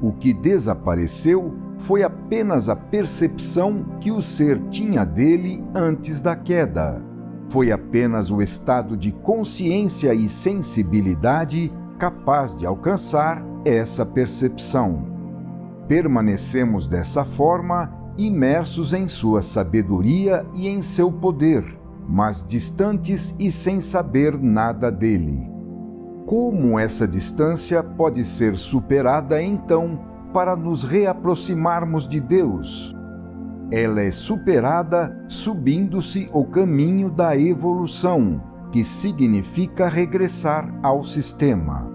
O que desapareceu foi apenas a percepção que o ser tinha dele antes da queda. Foi apenas o estado de consciência e sensibilidade capaz de alcançar essa percepção. Permanecemos dessa forma, imersos em sua sabedoria e em seu poder, mas distantes e sem saber nada dele. Como essa distância pode ser superada, então, para nos reaproximarmos de Deus? Ela é superada subindo-se o caminho da evolução, que significa regressar ao sistema.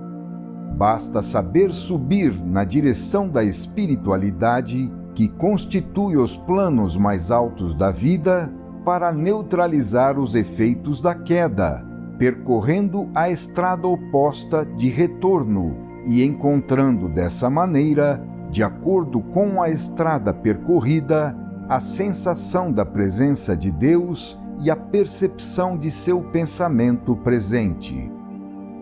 Basta saber subir na direção da espiritualidade, que constitui os planos mais altos da vida, para neutralizar os efeitos da queda, percorrendo a estrada oposta de retorno e encontrando dessa maneira, de acordo com a estrada percorrida, a sensação da presença de Deus e a percepção de seu pensamento presente.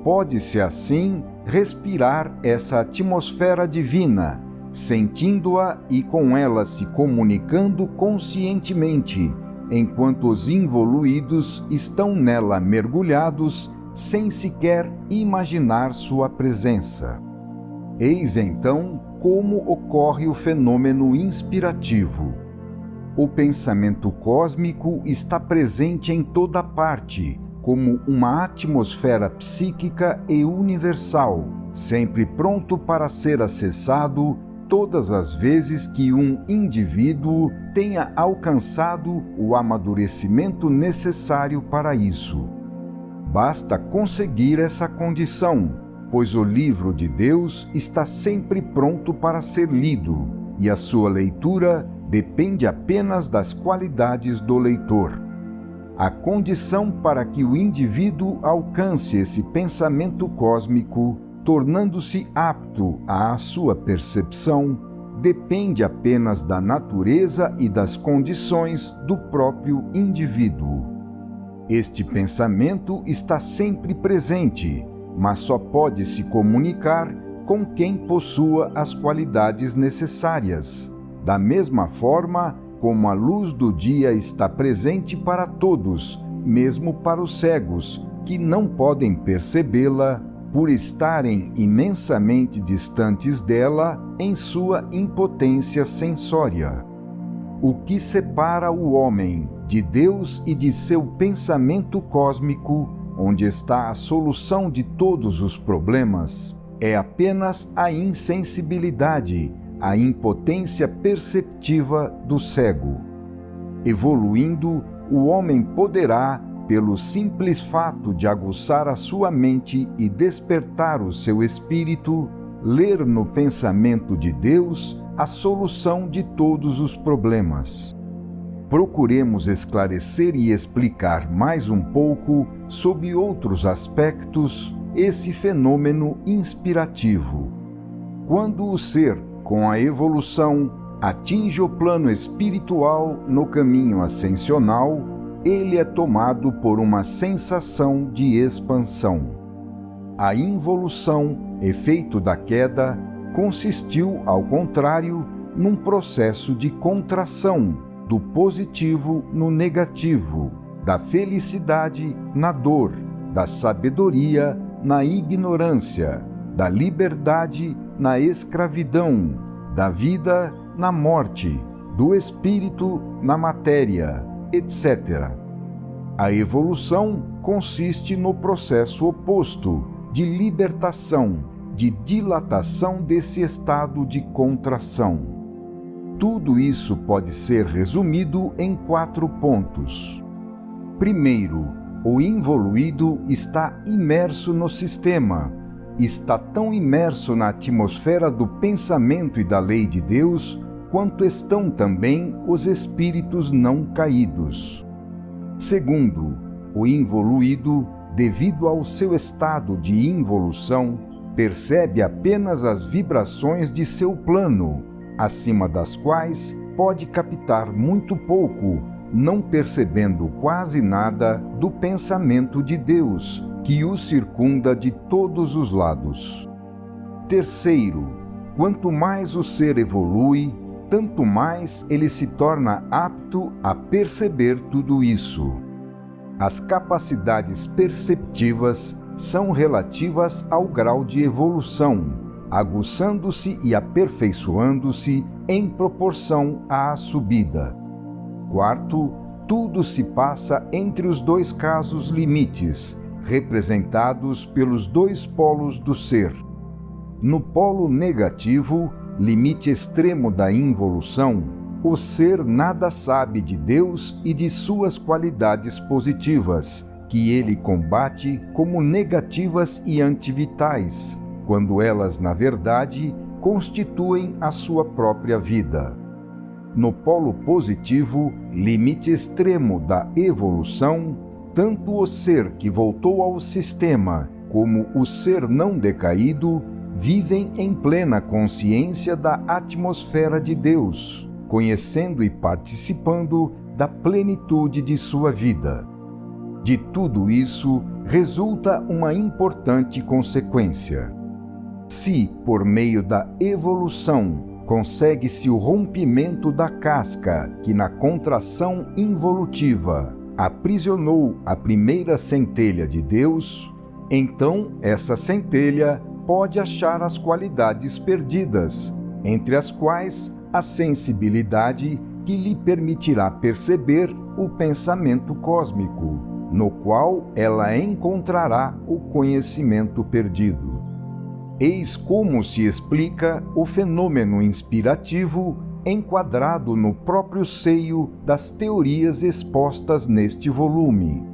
Pode-se assim respirar essa atmosfera divina, sentindo-a e com ela se comunicando conscientemente, enquanto os involuídos estão nela mergulhados sem sequer imaginar sua presença. Eis então como ocorre o fenômeno inspirativo. O pensamento cósmico está presente em toda parte, como uma atmosfera psíquica e universal, sempre pronto para ser acessado todas as vezes que um indivíduo tenha alcançado o amadurecimento necessário para isso. Basta conseguir essa condição, pois o livro de Deus está sempre pronto para ser lido, e a sua leitura depende apenas das qualidades do leitor. A condição para que o indivíduo alcance esse pensamento cósmico, tornando-se apto à sua percepção, depende apenas da natureza e das condições do próprio indivíduo. Este pensamento está sempre presente, mas só pode se comunicar com quem possua as qualidades necessárias. Da mesma forma como a luz do dia está presente para todos, mesmo para os cegos, que não podem percebê-la por estarem imensamente distantes dela em sua impotência sensória. O que separa o homem de Deus e de seu pensamento cósmico, onde está a solução de todos os problemas, é apenas a insensibilidade, a impotência perceptiva do cego. Evoluindo, o homem poderá, pelo simples fato de aguçar a sua mente e despertar o seu espírito, ler no pensamento de Deus a solução de todos os problemas. procuremos esclarecer e explicar mais um pouco, sob outros aspectos, esse fenômeno inspirativo. Quando o ser, com a evolução, atinge o plano espiritual no caminho ascensional, ele é tomado por uma sensação de expansão. A involução, efeito da queda, consistiu, ao contrário, num processo de contração do positivo no negativo, da felicidade na dor, da sabedoria na ignorância, da liberdade na escravidão, da vida na morte, do espírito na matéria, etc. A evolução consiste no processo oposto de libertação, de dilatação desse estado de contração. Tudo isso pode ser resumido em 4 pontos. Primeiro, o involuído está imerso no sistema, está tão imerso na atmosfera do pensamento e da lei de Deus, quanto estão também os espíritos não caídos. Segundo, o involuído, devido ao seu estado de involução, percebe apenas as vibrações de seu plano, acima das quais pode captar muito pouco, não percebendo quase nada do pensamento de Deus, que o circunda de todos os lados. Terceiro, quanto mais o ser evolui, tanto mais ele se torna apto a perceber tudo isso. As capacidades perceptivas são relativas ao grau de evolução, aguçando-se e aperfeiçoando-se em proporção à subida. Quarto, tudo se passa entre os 2 casos limites, representados pelos 2 polos do ser. No polo negativo, limite extremo da involução, o ser nada sabe de Deus e de suas qualidades positivas, que ele combate como negativas e antivitais, quando elas, na verdade, constituem a sua própria vida. No polo positivo, limite extremo da evolução, tanto o ser que voltou ao sistema como o ser não decaído vivem em plena consciência da atmosfera de Deus, conhecendo e participando da plenitude de sua vida. De tudo isso resulta uma importante consequência. Se, por meio da evolução, consegue-se o rompimento da casca que, na contração involutiva, aprisionou a primeira centelha de Deus, então essa centelha pode achar as qualidades perdidas, entre as quais a sensibilidade que lhe permitirá perceber o pensamento cósmico, no qual ela encontrará o conhecimento perdido. Eis como se explica o fenômeno inspirativo enquadrado no próprio seio das teorias expostas neste volume.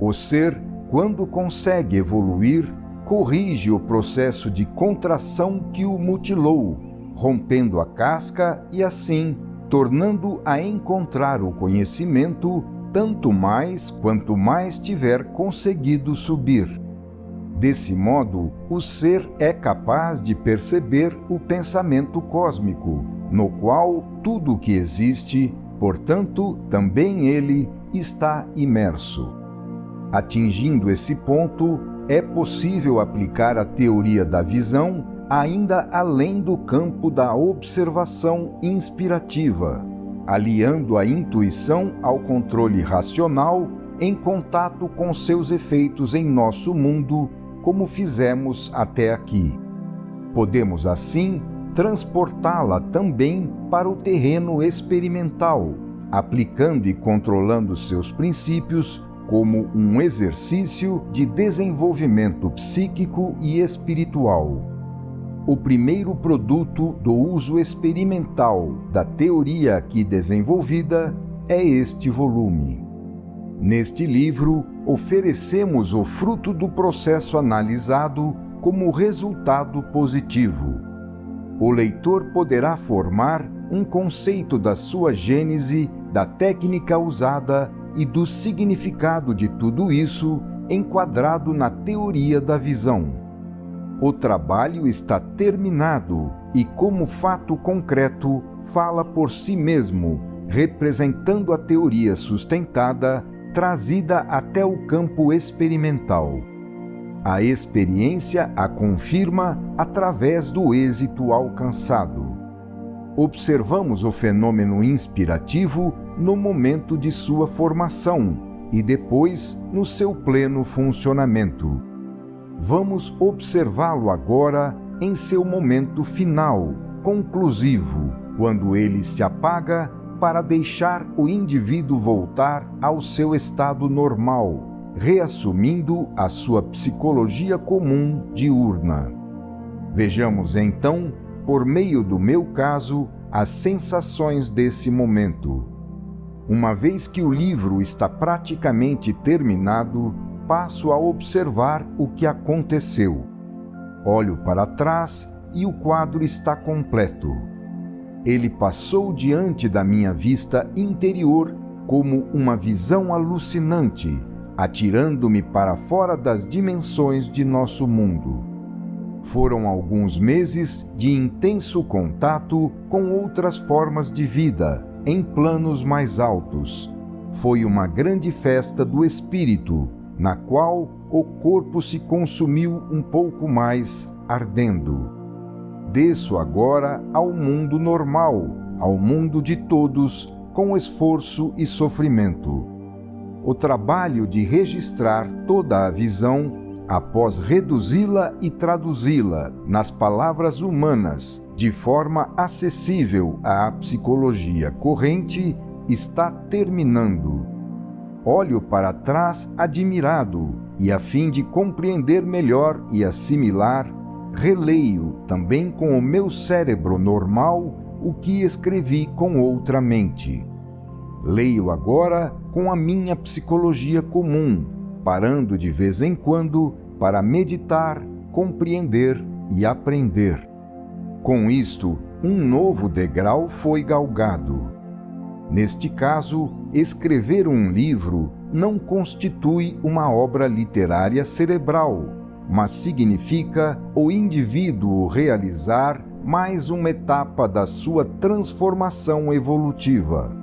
O ser, quando consegue evoluir, corrige o processo de contração que o mutilou, rompendo a casca e assim tornando a encontrar o conhecimento tanto mais quanto mais tiver conseguido subir. Desse modo, o ser é capaz de perceber o pensamento cósmico, no qual tudo o que existe, portanto, também ele está imerso. Atingindo esse ponto, é possível aplicar a teoria da visão ainda além do campo da observação inspirativa, aliando a intuição ao controle racional em contato com seus efeitos em nosso mundo, como fizemos até aqui. Podemos, assim, transportá-la também para o terreno experimental, aplicando e controlando seus princípios como um exercício de desenvolvimento psíquico e espiritual. O primeiro produto do uso experimental da teoria aqui desenvolvida é este volume. Neste livro, oferecemos o fruto do processo analisado como resultado positivo. o leitor poderá formar um conceito da sua gênese, da técnica usada e do significado de tudo isso enquadrado na teoria da visão. O trabalho está terminado e, como fato concreto, fala por si mesmo, representando a teoria sustentada, trazida até o campo experimental. A experiência a confirma através do êxito alcançado. Observamos o fenômeno inspirativo no momento de sua formação e depois no seu pleno funcionamento. Vamos observá-lo agora em seu momento final, conclusivo, quando ele se apaga para deixar o indivíduo voltar ao seu estado normal, reassumindo a sua psicologia comum diurna. Vejamos então, por meio do meu caso, as sensações desse momento. Uma vez que o livro está praticamente terminado, passo a observar o que aconteceu. Olho para trás e o quadro está completo. Ele passou diante da minha vista interior como uma visão alucinante, atirando-me para fora das dimensões de nosso mundo. Foram alguns meses de intenso contato com outras formas de vida, em planos mais altos. Foi uma grande festa do espírito, na qual o corpo se consumiu um pouco mais, ardendo. Desço agora ao mundo normal, ao mundo de todos, com esforço e sofrimento. O trabalho de registrar toda a visão, após reduzi-la e traduzi-la nas palavras humanas, de forma acessível à psicologia corrente, está terminando. Olho para trás admirado e, a fim de compreender melhor e assimilar, releio também com o meu cérebro normal o que escrevi com outra mente. Leio agora com a minha psicologia comum, parando de vez em quando para meditar, compreender e aprender. Com isto, um novo degrau foi galgado. Neste caso, escrever um livro não constitui uma obra literária cerebral, mas significa o indivíduo realizar mais uma etapa da sua transformação evolutiva.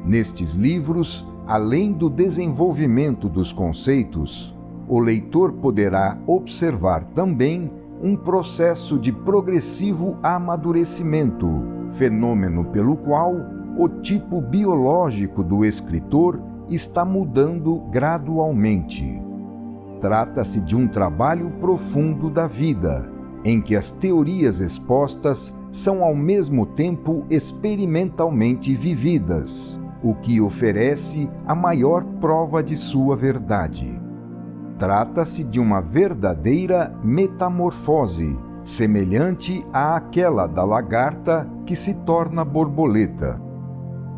Nestes livros, além do desenvolvimento dos conceitos, o leitor poderá observar também um processo de progressivo amadurecimento, fenômeno pelo qual o tipo biológico do escritor está mudando gradualmente. Trata-se de um trabalho profundo da vida, em que as teorias expostas são ao mesmo tempo experimentalmente vividas, o que oferece a maior prova de sua verdade. Trata-se de uma verdadeira metamorfose, semelhante àquela da lagarta que se torna borboleta.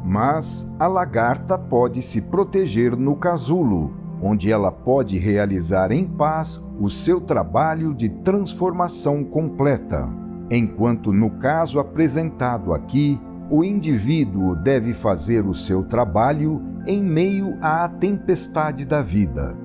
Mas a lagarta pode se proteger no casulo, onde ela pode realizar em paz o seu trabalho de transformação completa, enquanto no caso apresentado aqui, o indivíduo deve fazer o seu trabalho em meio à tempestade da vida.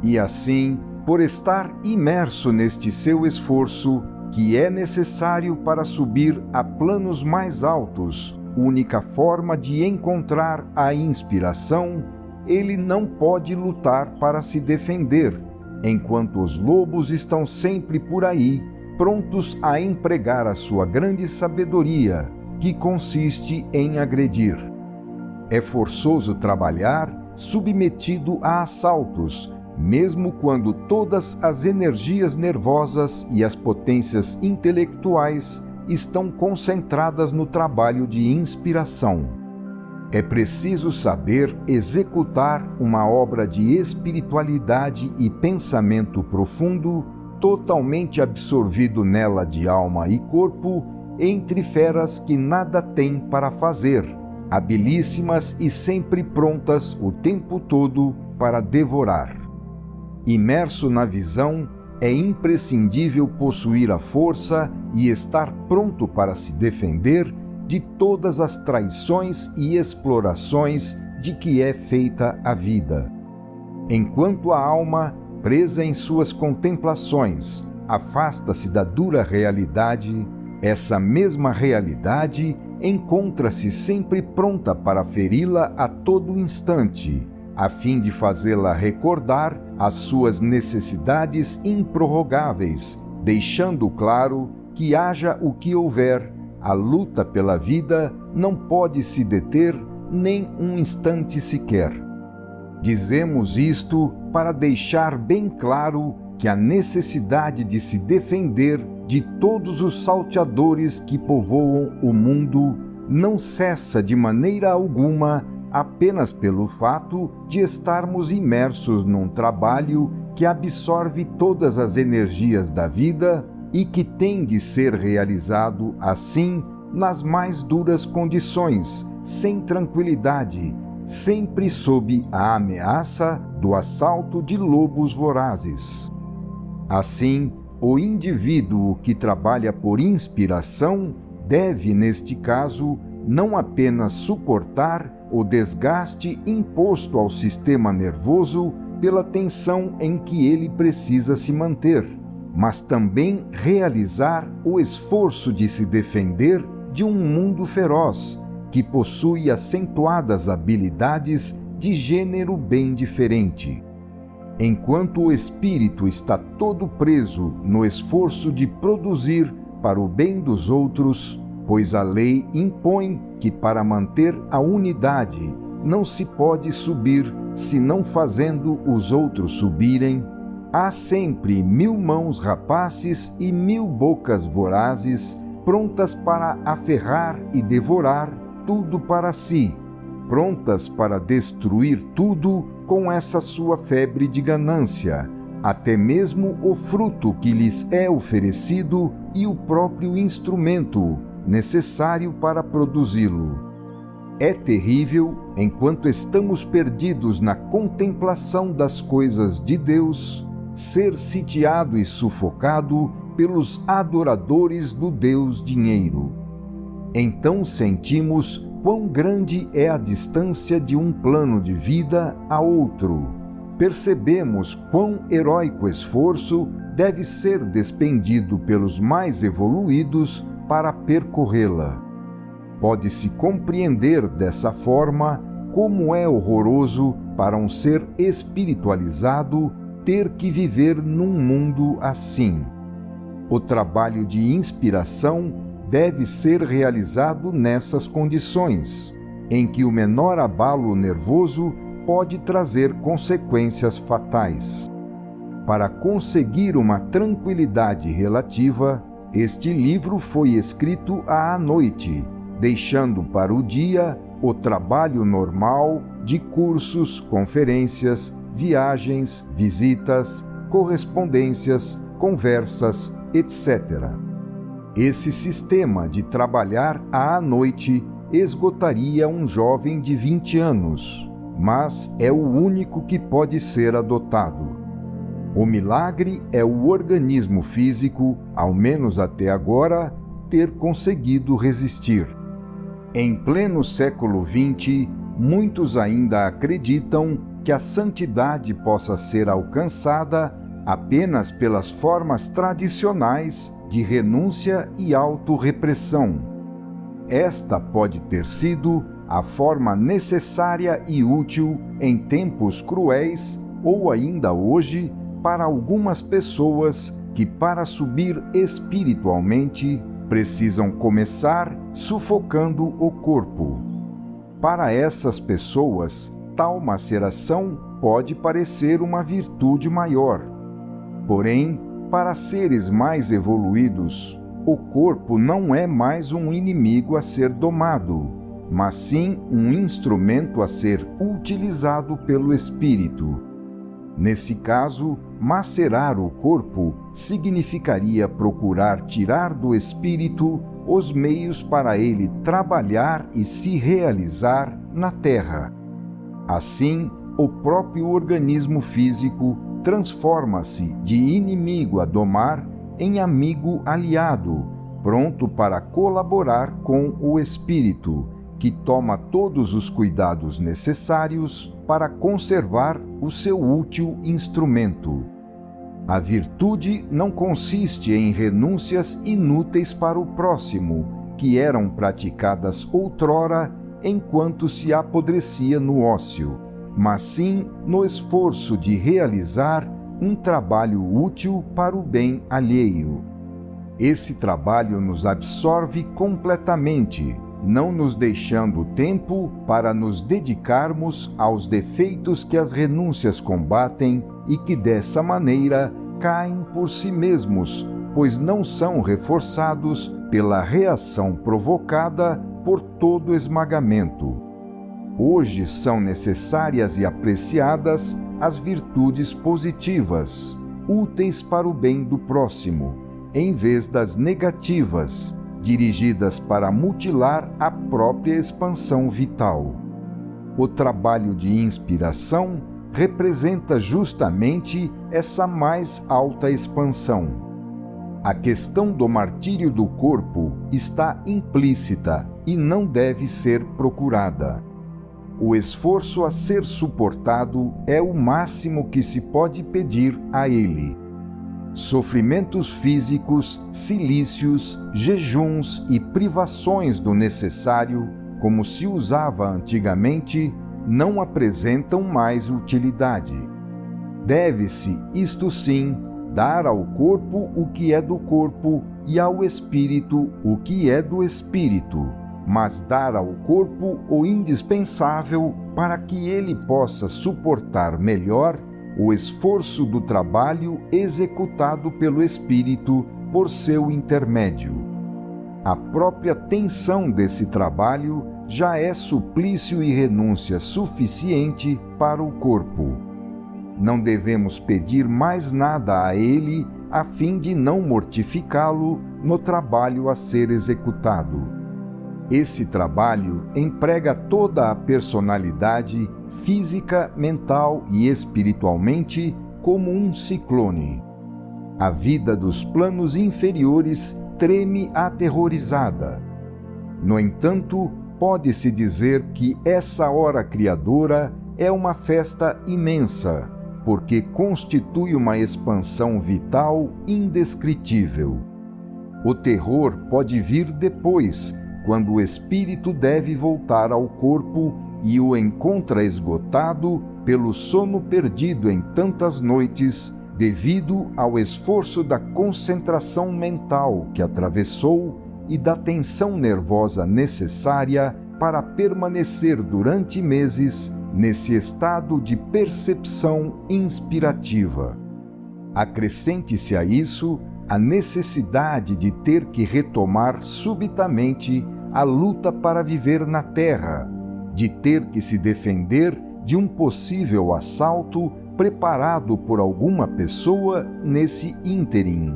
E assim, por estar imerso neste seu esforço, que é necessário para subir a planos mais altos, única forma de encontrar a inspiração, ele não pode lutar para se defender, enquanto os lobos estão sempre por aí, prontos a empregar a sua grande sabedoria, que consiste em agredir. É forçoso trabalhar submetido a assaltos, mesmo quando todas as energias nervosas e as potências intelectuais estão concentradas no trabalho de inspiração. É preciso saber executar uma obra de espiritualidade e pensamento profundo, totalmente absorvido nela de alma e corpo, entre feras que nada têm para fazer, habilíssimas e sempre prontas o tempo todo para devorar. Imerso na visão, é imprescindível possuir a força e estar pronto para se defender de todas as traições e explorações de que é feita a vida. Enquanto a alma, presa em suas contemplações, afasta-se da dura realidade, essa mesma realidade encontra-se sempre pronta para feri-la a todo instante, a fim de fazê-la recordar as suas necessidades improrrogáveis, deixando claro que haja o que houver, a luta pela vida não pode se deter nem um instante sequer. Dizemos isto para deixar bem claro que a necessidade de se defender de todos os salteadores que povoam o mundo não cessa de maneira alguma apenas pelo fato de estarmos imersos num trabalho que absorve todas as energias da vida e que tem de ser realizado assim nas mais duras condições, sem tranquilidade, sempre sob a ameaça do assalto de lobos vorazes. Assim, o indivíduo que trabalha por inspiração deve, neste caso, não apenas suportar o desgaste imposto ao sistema nervoso pela tensão em que ele precisa se manter, mas também realizar o esforço de se defender de um mundo feroz, que possui acentuadas habilidades de gênero bem diferente. Enquanto o espírito está todo preso no esforço de produzir para o bem dos outros, pois a lei impõe que para manter a unidade não se pode subir senão fazendo os outros subirem, há sempre 1000 mãos rapaces e 1000 bocas vorazes prontas para aferrar e devorar tudo para si, prontas para destruir tudo com essa sua febre de ganância, até mesmo o fruto que lhes é oferecido e o próprio instrumento necessário para produzi-lo. É terrível, enquanto estamos perdidos na contemplação das coisas de Deus, ser sitiado e sufocado pelos adoradores do Deus Dinheiro. Então sentimos quão grande é a distância de um plano de vida a outro. Percebemos quão heróico esforço deve ser despendido pelos mais evoluídos para percorrê-la. Pode-se compreender dessa forma como é horroroso para um ser espiritualizado ter que viver num mundo assim. O trabalho de inspiração deve ser realizado nessas condições, em que o menor abalo nervoso pode trazer consequências fatais. Para conseguir uma tranquilidade relativa, este livro foi escrito à noite, deixando para o dia o trabalho normal de cursos, conferências, viagens, visitas, correspondências, conversas, etc. Esse sistema de trabalhar à noite esgotaria um jovem de 20 anos, mas é o único que pode ser adotado. O milagre é o organismo físico, ao menos até agora, ter conseguido resistir. Em pleno século XX, muitos ainda acreditam que a santidade possa ser alcançada apenas pelas formas tradicionais de renúncia e autorrepressão. Esta pode ter sido a forma necessária e útil em tempos cruéis ou ainda hoje para algumas pessoas que, para subir espiritualmente, precisam começar sufocando o corpo. Para essas pessoas, tal maceração pode parecer uma virtude maior. Porém, para seres mais evoluídos, o corpo não é mais um inimigo a ser domado, mas sim um instrumento a ser utilizado pelo espírito. Nesse caso, macerar o corpo significaria procurar tirar do espírito os meios para ele trabalhar e se realizar na Terra. Assim, o próprio organismo físico transforma-se de inimigo a domar em amigo aliado, pronto para colaborar com o espírito, que toma todos os cuidados necessários para conservar o seu útil instrumento. A virtude não consiste em renúncias inúteis para o próximo, que eram praticadas outrora enquanto se apodrecia no ócio, mas sim no esforço de realizar um trabalho útil para o bem alheio. Esse trabalho nos absorve completamente, não nos deixando tempo para nos dedicarmos aos defeitos que as renúncias combatem e que dessa maneira caem por si mesmos, pois não são reforçados pela reação provocada por todo esmagamento. Hoje são necessárias e apreciadas as virtudes positivas, úteis para o bem do próximo, em vez das negativas, dirigidas para mutilar a própria expansão vital. O trabalho de inspiração representa justamente essa mais alta expansão. A questão do martírio do corpo está implícita e não deve ser procurada. O esforço a ser suportado é o máximo que se pode pedir a ele. Sofrimentos físicos, cilícios, jejuns e privações do necessário, como se usava antigamente, não apresentam mais utilidade. Deve-se, isto sim, dar ao corpo o que é do corpo e ao espírito o que é do espírito, mas dar ao corpo o indispensável para que ele possa suportar melhor o esforço do trabalho executado pelo espírito por seu intermédio. A própria tensão desse trabalho já é suplício e renúncia suficiente para o corpo. Não devemos pedir mais nada a ele a fim de não mortificá-lo no trabalho a ser executado. Esse trabalho emprega toda a personalidade física, mental e espiritualmente como um ciclone. A vida dos planos inferiores treme aterrorizada. No entanto, pode-se dizer que essa hora criadora é uma festa imensa, porque constitui uma expansão vital indescritível. O terror pode vir depois, quando o espírito deve voltar ao corpo e o encontra esgotado pelo sono perdido em tantas noites, devido ao esforço da concentração mental que atravessou e da tensão nervosa necessária para permanecer durante meses nesse estado de percepção inspirativa. Acrescente-se a isso a necessidade de ter que retomar subitamente a luta para viver na terra, de ter que se defender de um possível assalto preparado por alguma pessoa nesse ínterim,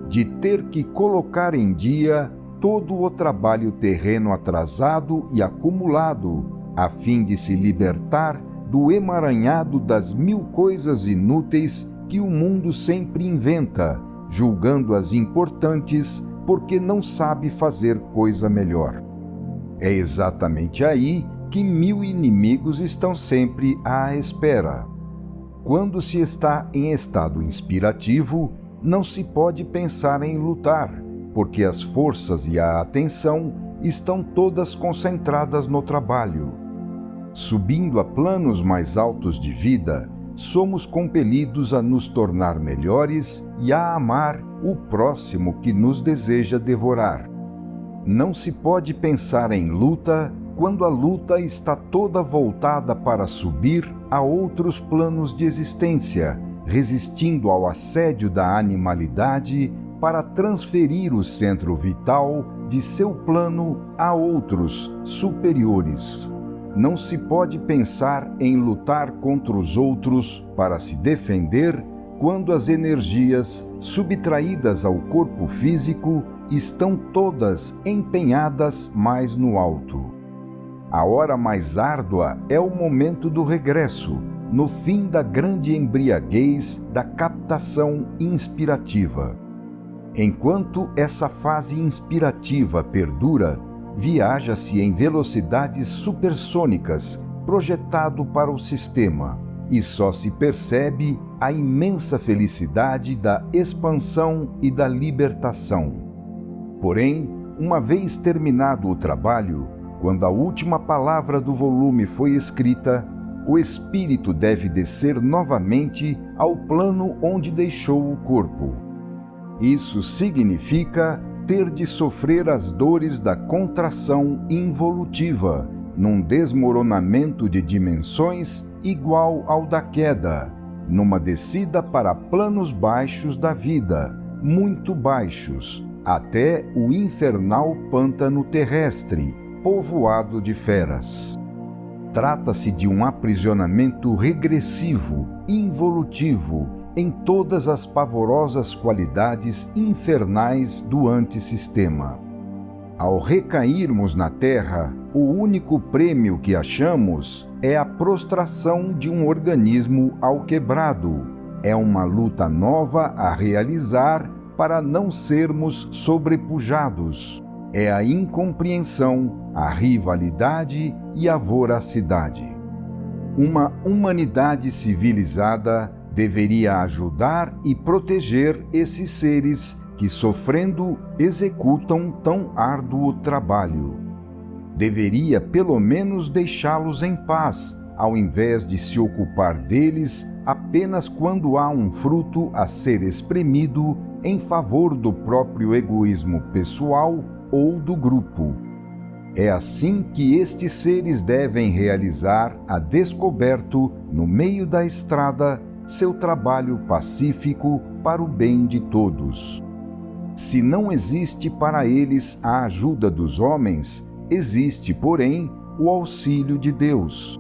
de ter que colocar em dia todo o trabalho terreno atrasado e acumulado, a fim de se libertar do emaranhado das 1000 coisas inúteis que o mundo sempre inventa, julgando-as importantes porque não sabe fazer coisa melhor. É exatamente aí que 1000 inimigos estão sempre à espera. Quando se está em estado inspirativo, não se pode pensar em lutar, porque as forças e a atenção estão todas concentradas no trabalho. Subindo a planos mais altos de vida, somos compelidos a nos tornar melhores e a amar o próximo que nos deseja devorar. Não se pode pensar em luta quando a luta está toda voltada para subir a outros planos de existência, resistindo ao assédio da animalidade para transferir o centro vital de seu plano a outros superiores. Não se pode pensar em lutar contra os outros para se defender quando as energias subtraídas ao corpo físico estão todas empenhadas mais no alto. A hora mais árdua é o momento do regresso, no fim da grande embriaguez da captação inspirativa. Enquanto essa fase inspirativa perdura, viaja-se em velocidades supersônicas, projetado para o sistema, e só se percebe a imensa felicidade da expansão e da libertação. Porém, uma vez terminado o trabalho, quando a última palavra do volume foi escrita, o espírito deve descer novamente ao plano onde deixou o corpo. Isso significa ter de sofrer as dores da contração involutiva, num desmoronamento de dimensões igual ao da queda, numa descida para planos baixos da vida, muito baixos, até o infernal pântano terrestre, povoado de feras. Trata-se de um aprisionamento regressivo, involutivo, em todas as pavorosas qualidades infernais do antissistema. Ao recairmos na Terra, o único prêmio que achamos é a prostração de um organismo ao quebrado. É uma luta nova a realizar para não sermos sobrepujados. É a incompreensão, a rivalidade e a voracidade. Uma humanidade civilizada deveria ajudar e proteger esses seres que, sofrendo, executam tão árduo trabalho. Deveria pelo menos deixá-los em paz, ao invés de se ocupar deles apenas quando há um fruto a ser espremido em favor do próprio egoísmo pessoal ou do grupo. É assim que estes seres devem realizar a descoberto, no meio da estrada, seu trabalho pacífico para o bem de todos. Se não existe para eles a ajuda dos homens, existe, porém, o auxílio de Deus.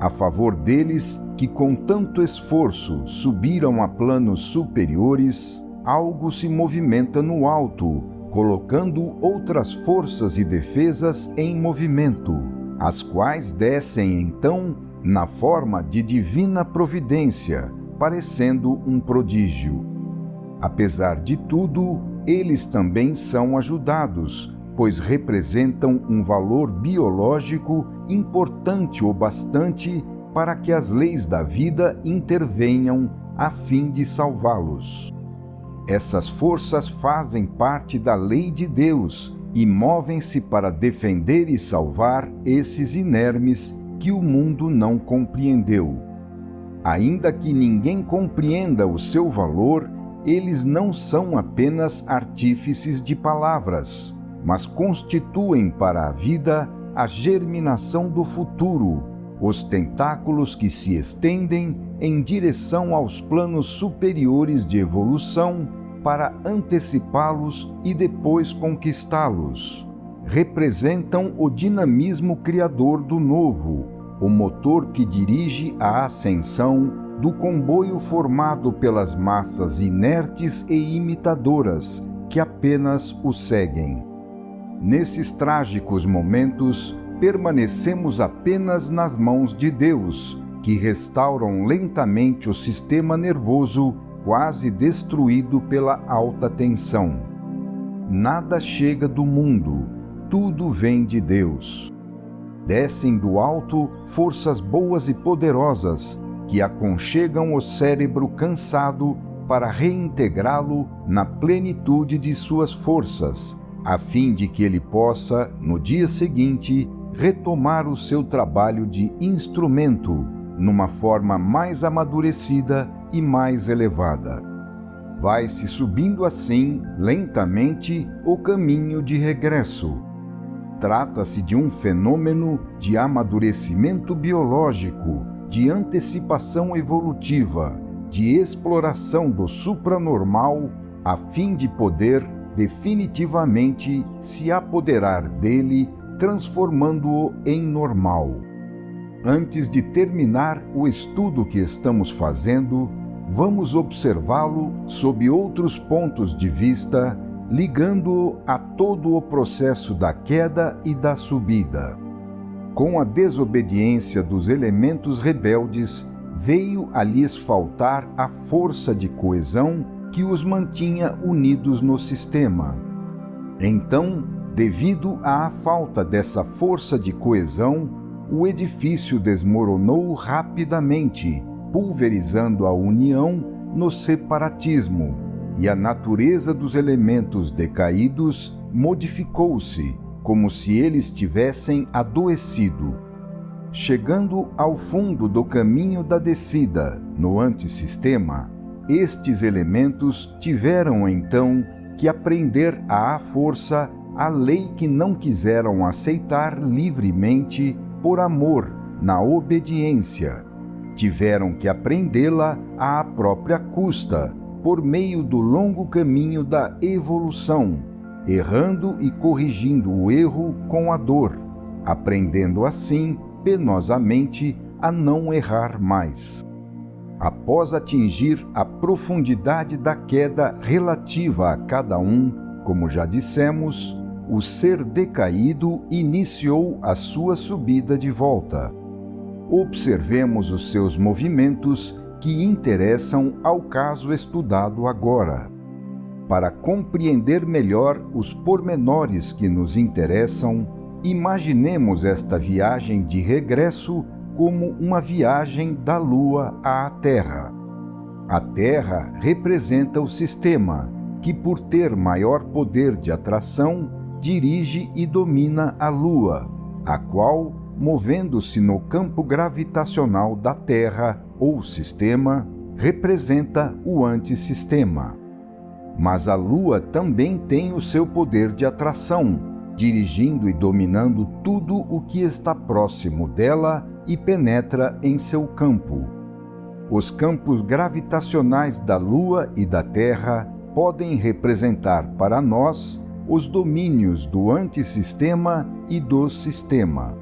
A favor deles, que com tanto esforço subiram a planos superiores, algo se movimenta no alto, colocando outras forças e defesas em movimento, as quais descem então na forma de divina providência, parecendo um prodígio. Apesar de tudo, eles também são ajudados, pois representam um valor biológico importante o bastante para que as leis da vida intervenham a fim de salvá-los. Essas forças fazem parte da lei de Deus e movem-se para defender e salvar esses inermes que o mundo não compreendeu. Ainda que ninguém compreenda o seu valor, eles não são apenas artífices de palavras, mas constituem para a vida a germinação do futuro, os tentáculos que se estendem em direção aos planos superiores de evolução para antecipá-los e depois conquistá-los. Representam o dinamismo criador do novo, o motor que dirige a ascensão do comboio formado pelas massas inertes e imitadoras que apenas o seguem. Nesses trágicos momentos, permanecemos apenas nas mãos de Deus, que restauram lentamente o sistema nervoso quase destruído pela alta tensão. Nada chega do mundo, tudo vem de Deus. Descem do alto forças boas e poderosas que aconchegam o cérebro cansado para reintegrá-lo na plenitude de suas forças, a fim de que ele possa, no dia seguinte, retomar o seu trabalho de instrumento, numa forma mais amadurecida e mais elevada. Vai-se subindo assim, lentamente, o caminho de regresso. Trata-se de um fenômeno de amadurecimento biológico, de antecipação evolutiva, de exploração do supranormal, a fim de poder definitivamente se apoderar dele, transformando-o em normal. Antes de terminar o estudo que estamos fazendo, vamos observá-lo sob outros pontos de vista, ligando-o a todo o processo da queda e da subida. Com a desobediência dos elementos rebeldes, veio a lhes faltar a força de coesão que os mantinha unidos no sistema. Então, devido à falta dessa força de coesão, o edifício desmoronou rapidamente, pulverizando a união no separatismo, e a natureza dos elementos decaídos modificou-se, como se eles tivessem adoecido. Chegando ao fundo do caminho da descida, no antissistema, estes elementos tiveram então que aprender à força a lei que não quiseram aceitar livremente por amor, na obediência. Tiveram que aprendê-la à própria custa, por meio do longo caminho da evolução, errando e corrigindo o erro com a dor, aprendendo assim, penosamente, a não errar mais. Após atingir a profundidade da queda relativa a cada um, como já dissemos, o ser decaído iniciou a sua subida de volta. Observemos os seus movimentos que interessam ao caso estudado agora. Para compreender melhor os pormenores que nos interessam, imaginemos esta viagem de regresso como uma viagem da Lua à Terra. A Terra representa o sistema, que por ter maior poder de atração, dirige e domina a Lua, a qual, movendo-se no campo gravitacional da Terra ou sistema, representa o antissistema. Mas a Lua também tem o seu poder de atração, dirigindo e dominando tudo o que está próximo dela e penetra em seu campo. Os campos gravitacionais da Lua e da Terra podem representar para nós os domínios do antissistema e do sistema.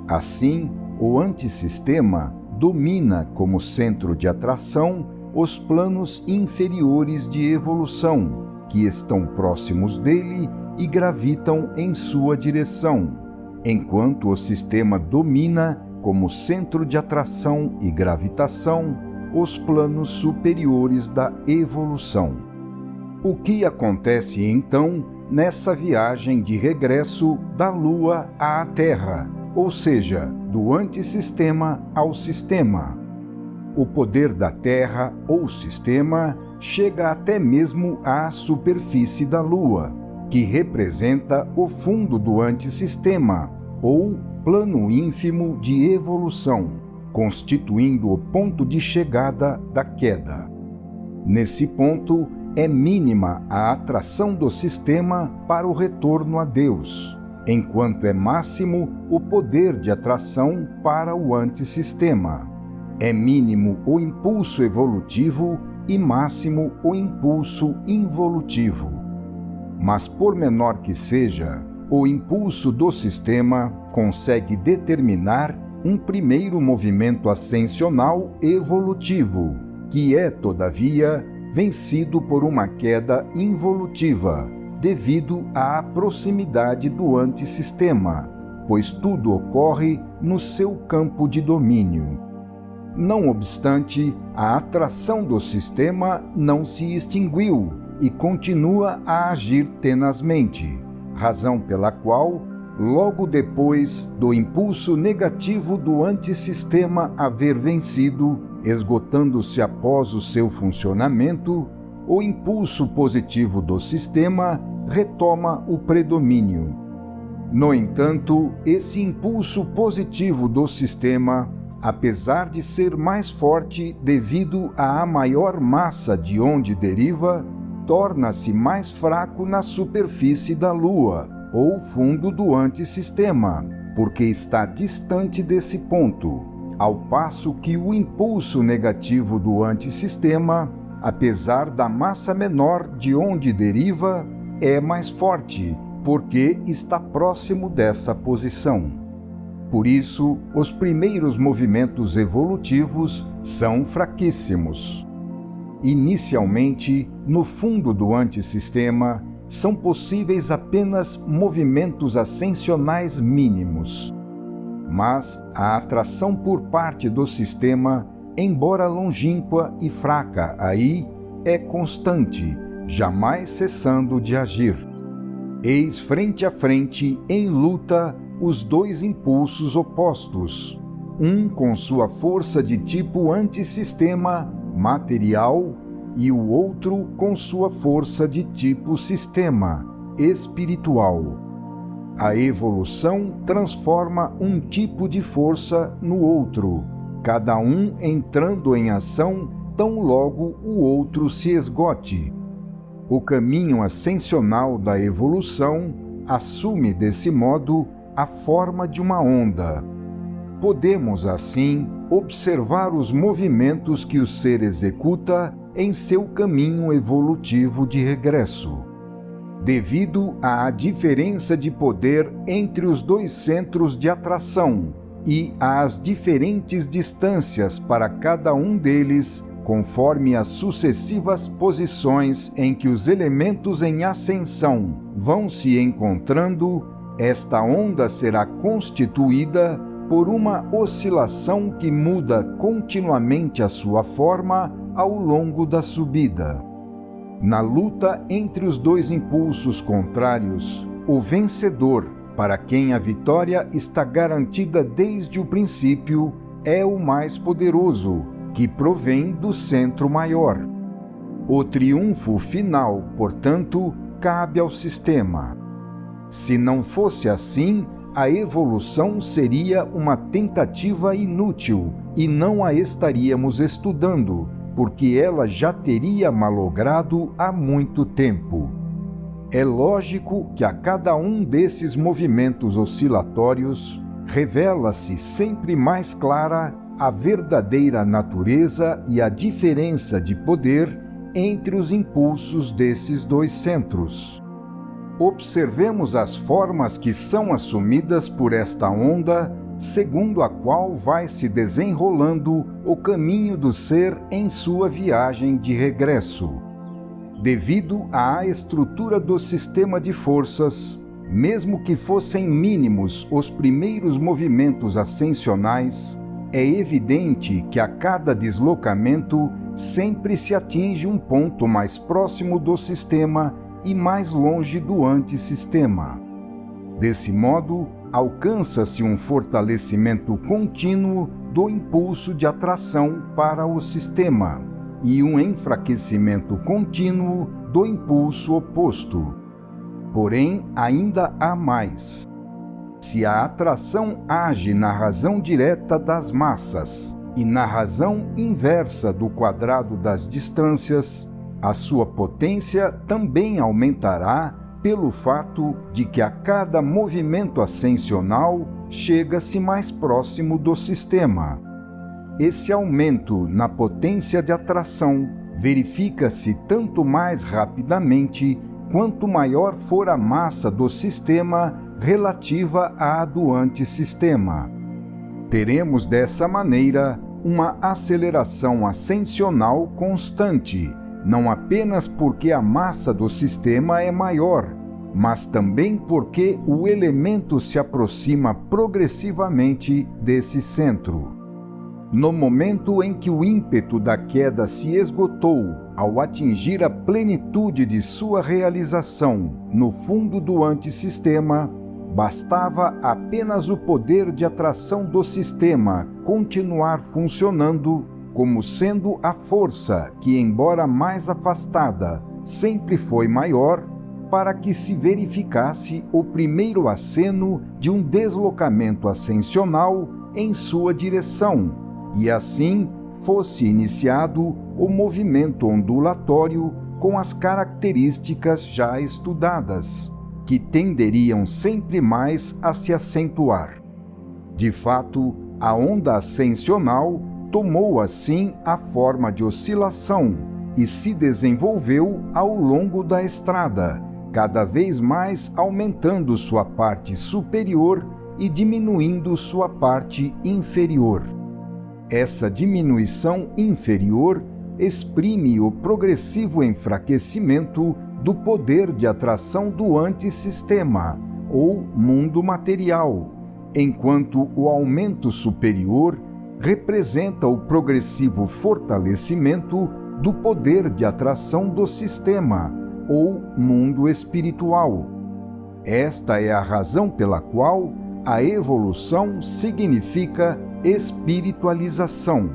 Assim, o antissistema domina como centro de atração os planos inferiores de evolução, que estão próximos dele e gravitam em sua direção, enquanto o sistema domina como centro de atração e gravitação os planos superiores da evolução. O que acontece então nessa viagem de regresso da Lua à Terra, ou seja, do antissistema ao sistema? O poder da Terra ou sistema chega até mesmo à superfície da Lua, que representa o fundo do antissistema, ou plano ínfimo de evolução, constituindo o ponto de chegada da queda. Nesse ponto, é mínima a atração do sistema para o retorno a Deus, enquanto é máximo o poder de atração para o antissistema. É mínimo o impulso evolutivo e máximo o impulso involutivo. Mas por menor que seja, o impulso do sistema consegue determinar um primeiro movimento ascensional evolutivo, que é, todavia, vencido por uma queda involutiva, devido à proximidade do antissistema, pois tudo ocorre no seu campo de domínio. Não obstante, a atração do sistema não se extinguiu e continua a agir tenazmente, razão pela qual, logo depois do impulso negativo do antissistema haver vencido, esgotando-se após o seu funcionamento, o impulso positivo do sistema retoma o predomínio. No entanto, esse impulso positivo do sistema, apesar de ser mais forte devido à maior massa de onde deriva, torna-se mais fraco na superfície da Lua, ou fundo do antissistema, porque está distante desse ponto, ao passo que o impulso negativo do antissistema, apesar da massa menor de onde deriva, é mais forte, porque está próximo dessa posição. Por isso, os primeiros movimentos evolutivos são fraquíssimos. Inicialmente, no fundo do antissistema, são possíveis apenas movimentos ascensionais mínimos. Mas a atração por parte do sistema embora longínqua e fraca, aí é constante, jamais cessando de agir. Eis frente a frente, em luta, os dois impulsos opostos, um com sua força de tipo antissistema, material, e o outro com sua força de tipo sistema, espiritual. A evolução transforma um tipo de força no outro, cada um entrando em ação tão logo o outro se esgote. O caminho ascensional da evolução assume, desse modo, a forma de uma onda. Podemos, assim, observar os movimentos que o ser executa em seu caminho evolutivo de regresso. Devido à diferença de poder entre os dois centros de atração e às diferentes distâncias para cada um deles, conforme as sucessivas posições em que os elementos em ascensão vão se encontrando, esta onda será constituída por uma oscilação que muda continuamente a sua forma ao longo da subida. Na luta entre os dois impulsos contrários, o vencedor, para quem a vitória está garantida desde o princípio, é o mais poderoso, que provém do centro maior. O triunfo final, portanto, cabe ao sistema. Se não fosse assim, a evolução seria uma tentativa inútil e não a estaríamos estudando, porque ela já teria malogrado há muito tempo. É lógico que a cada um desses movimentos oscilatórios revela-se sempre mais clara a verdadeira natureza e a diferença de poder entre os impulsos desses dois centros. Observemos as formas que são assumidas por esta onda, segundo a qual vai se desenrolando o caminho do ser em sua viagem de regresso. Devido à estrutura do sistema de forças, mesmo que fossem mínimos os primeiros movimentos ascensionais, é evidente que a cada deslocamento sempre se atinge um ponto mais próximo do sistema e mais longe do antissistema. Desse modo, alcança-se um fortalecimento contínuo do impulso de atração para o sistema e um enfraquecimento contínuo do impulso oposto. Porém, ainda há mais. Se a atração age na razão direta das massas e na razão inversa do quadrado das distâncias, a sua potência também aumentará pelo fato de que a cada movimento ascensional chega-se mais próximo do sistema. Esse aumento na potência de atração verifica-se tanto mais rapidamente quanto maior for a massa do sistema relativa à do antissistema. Teremos dessa maneira uma aceleração ascensional constante, não apenas porque a massa do sistema é maior, mas também porque o elemento se aproxima progressivamente desse centro. No momento em que o ímpeto da queda se esgotou ao atingir a plenitude de sua realização no fundo do antissistema, bastava apenas o poder de atração do sistema continuar funcionando como sendo a força que, embora mais afastada, sempre foi maior, para que se verificasse o primeiro aceno de um deslocamento ascensional em sua direção, e assim fosse iniciado o movimento ondulatório com as características já estudadas, que tenderiam sempre mais a se acentuar. De fato, a onda ascensional tomou assim a forma de oscilação e se desenvolveu ao longo da estrada, cada vez mais aumentando sua parte superior e diminuindo sua parte inferior. Essa diminuição inferior exprime o progressivo enfraquecimento do poder de atração do antissistema, ou mundo material, enquanto o aumento superior representa o progressivo fortalecimento do poder de atração do sistema, ou mundo espiritual. Esta é a razão pela qual a evolução significa espiritualização.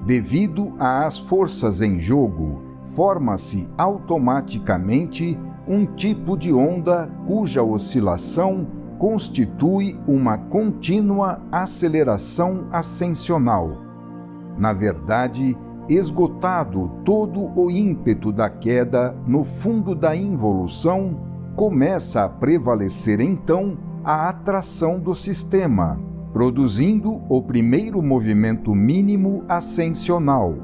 Devido às forças em jogo, forma-se automaticamente um tipo de onda cuja oscilação constitui uma contínua aceleração ascensional. Na verdade, esgotado todo o ímpeto da queda no fundo da involução, começa a prevalecer então a atração do sistema, produzindo o primeiro movimento mínimo ascensional.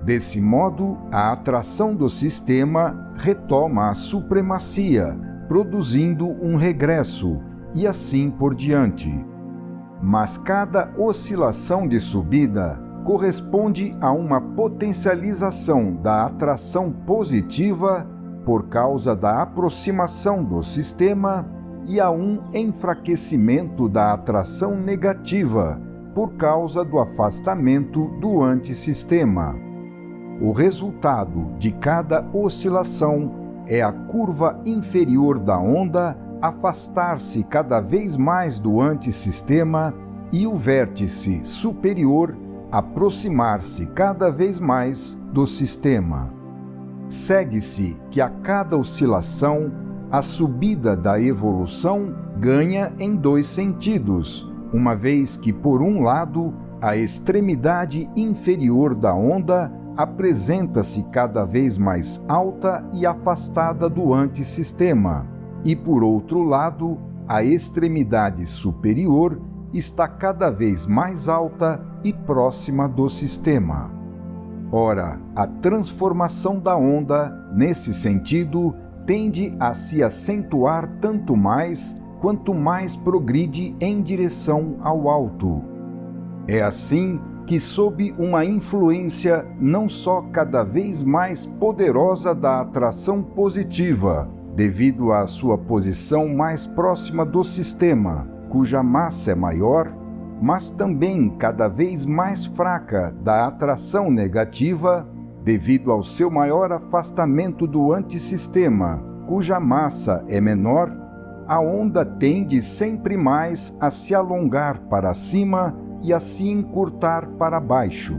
Desse modo, a atração do sistema retoma a supremacia, produzindo um regresso, e assim por diante. Mas cada oscilação de subida corresponde a uma potencialização da atração positiva por causa da aproximação do sistema e a um enfraquecimento da atração negativa por causa do afastamento do antissistema. O resultado de cada oscilação é a curva inferior da onda afastar-se cada vez mais do antissistema e o vértice superior aproximar-se cada vez mais do sistema. Segue-se que a cada oscilação, a subida da evolução ganha em dois sentidos, uma vez que, por um lado, a extremidade inferior da onda apresenta-se cada vez mais alta e afastada do antissistema, e, por outro lado, a extremidade superior está cada vez mais alta e próxima do sistema. Ora, a transformação da onda, nesse sentido, tende a se acentuar tanto mais quanto mais progride em direção ao alto. É assim que, sob uma influência não só cada vez mais poderosa da atração positiva, devido à sua posição mais próxima do sistema, cuja massa é maior, mas também cada vez mais fraca da atração negativa, devido ao seu maior afastamento do antissistema, cuja massa é menor, a onda tende sempre mais a se alongar para cima e a se encurtar para baixo.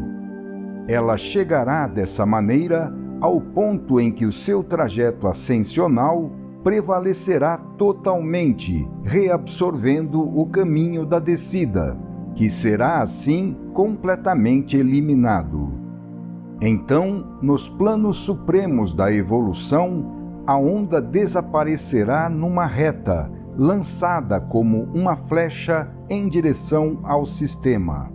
Ela chegará dessa maneira ao ponto em que o seu trajeto ascensional prevalecerá totalmente, reabsorvendo o caminho da descida, que será assim completamente eliminado. Então, nos planos supremos da evolução, a onda desaparecerá numa reta, lançada como uma flecha em direção ao sistema.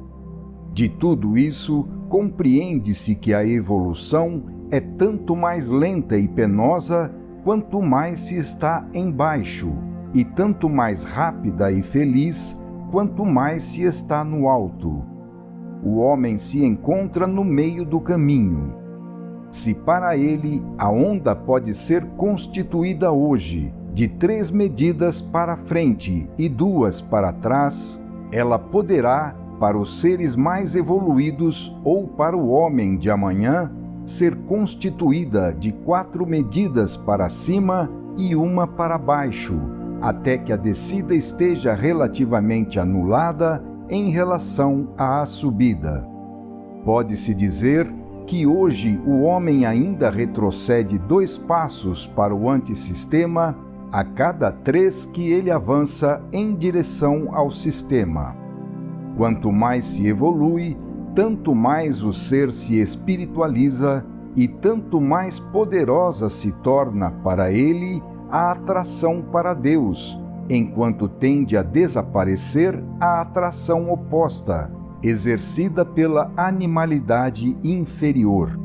De tudo isso, compreende-se que a evolução é tanto mais lenta e penosa quanto mais se está embaixo, e tanto mais rápida e feliz quanto mais se está no alto. O homem se encontra no meio do caminho. Se para ele a onda pode ser constituída hoje de 3 medidas para frente e 2 para trás, ela poderá, para os seres mais evoluídos ou para o homem de amanhã, ser constituída de 4 medidas para cima e 1 para baixo, até que a descida esteja relativamente anulada em relação à subida. Pode-se dizer que hoje o homem ainda retrocede 2 passos para o antissistema a cada 3 que ele avança em direção ao sistema. Quanto mais se evolui, tanto mais o ser se espiritualiza e tanto mais poderosa se torna para ele a atração para Deus, enquanto tende a desaparecer a atração oposta, exercida pela animalidade inferior.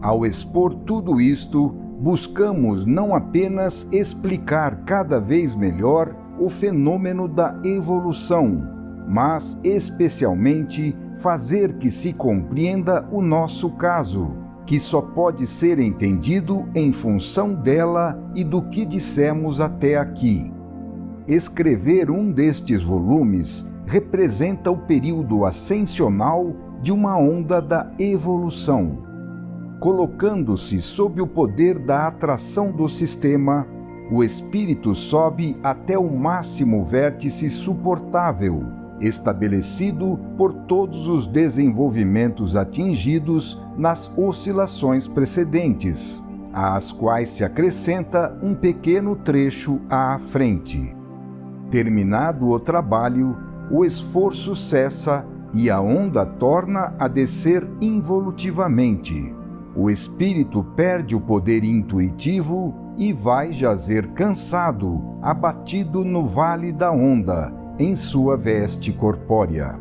Ao expor tudo isto, buscamos não apenas explicar cada vez melhor o fenômeno da evolução, mas especialmente fazer que se compreenda o nosso caso, que só pode ser entendido em função dela e do que dissemos até aqui. Escrever um destes volumes representa o período ascensional de uma onda da evolução. Colocando-se sob o poder da atração do sistema, o espírito sobe até o máximo vértice suportável, estabelecido por todos os desenvolvimentos atingidos nas oscilações precedentes, às quais se acrescenta um pequeno trecho à frente. Terminado o trabalho, o esforço cessa e a onda torna a descer involutivamente. O espírito perde o poder intuitivo e vai jazer cansado, abatido no vale da onda, em sua veste corpórea.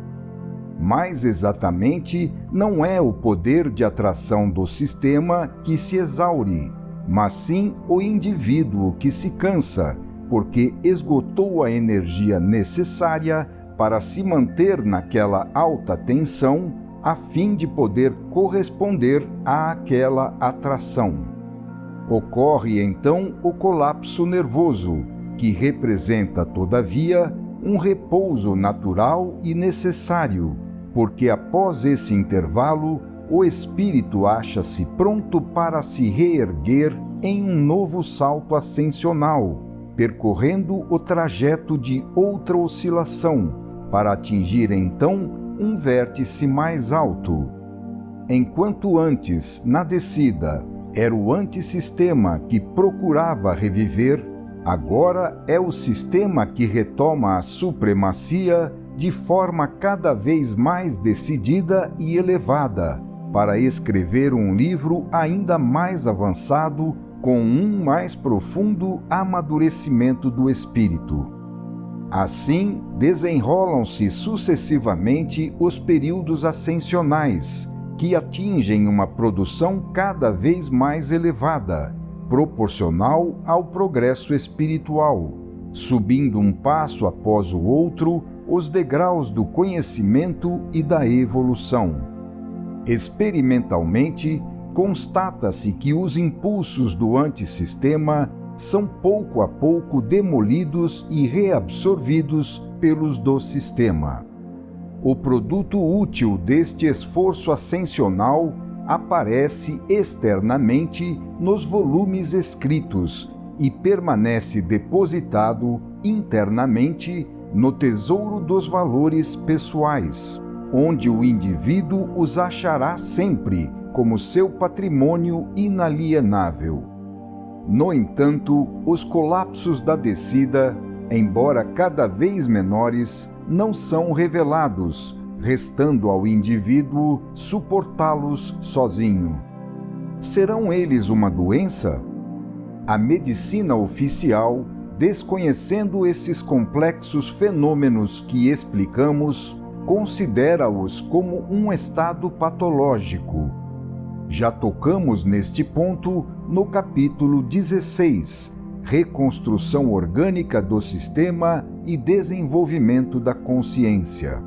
Mais exatamente, não é o poder de atração do sistema que se exaure, mas sim o indivíduo que se cansa, porque esgotou a energia necessária para se manter naquela alta tensão, a fim de poder corresponder àquela atração. Ocorre então o colapso nervoso, que representa, todavia, um repouso natural e necessário, porque após esse intervalo, o espírito acha-se pronto para se reerguer em um novo salto ascensional, percorrendo o trajeto de outra oscilação, para atingir então um vértice mais alto. Enquanto antes, na descida, era o antissistema que procurava reviver, agora é o sistema que retoma a supremacia de forma cada vez mais decidida e elevada, para escrever um livro ainda mais avançado, com um mais profundo amadurecimento do espírito. Assim, desenrolam-se sucessivamente os períodos ascensionais, que atingem uma produção cada vez mais elevada, proporcional ao progresso espiritual, subindo um passo após o outro os degraus do conhecimento e da evolução. Experimentalmente, constata-se que os impulsos do antissistema são pouco a pouco demolidos e reabsorvidos pelos do sistema. O produto útil deste esforço ascensional aparece externamente nos volumes escritos e permanece depositado internamente no tesouro dos valores pessoais, onde o indivíduo os achará sempre como seu patrimônio inalienável. No entanto, os colapsos da descida, embora cada vez menores, não são revelados, restando ao indivíduo suportá-los sozinho. Serão eles uma doença? A medicina oficial, desconhecendo esses complexos fenômenos que explicamos, considera-os como um estado patológico. Já tocamos neste ponto no capítulo 16, Reconstrução Orgânica do Sistema e Desenvolvimento da Consciência.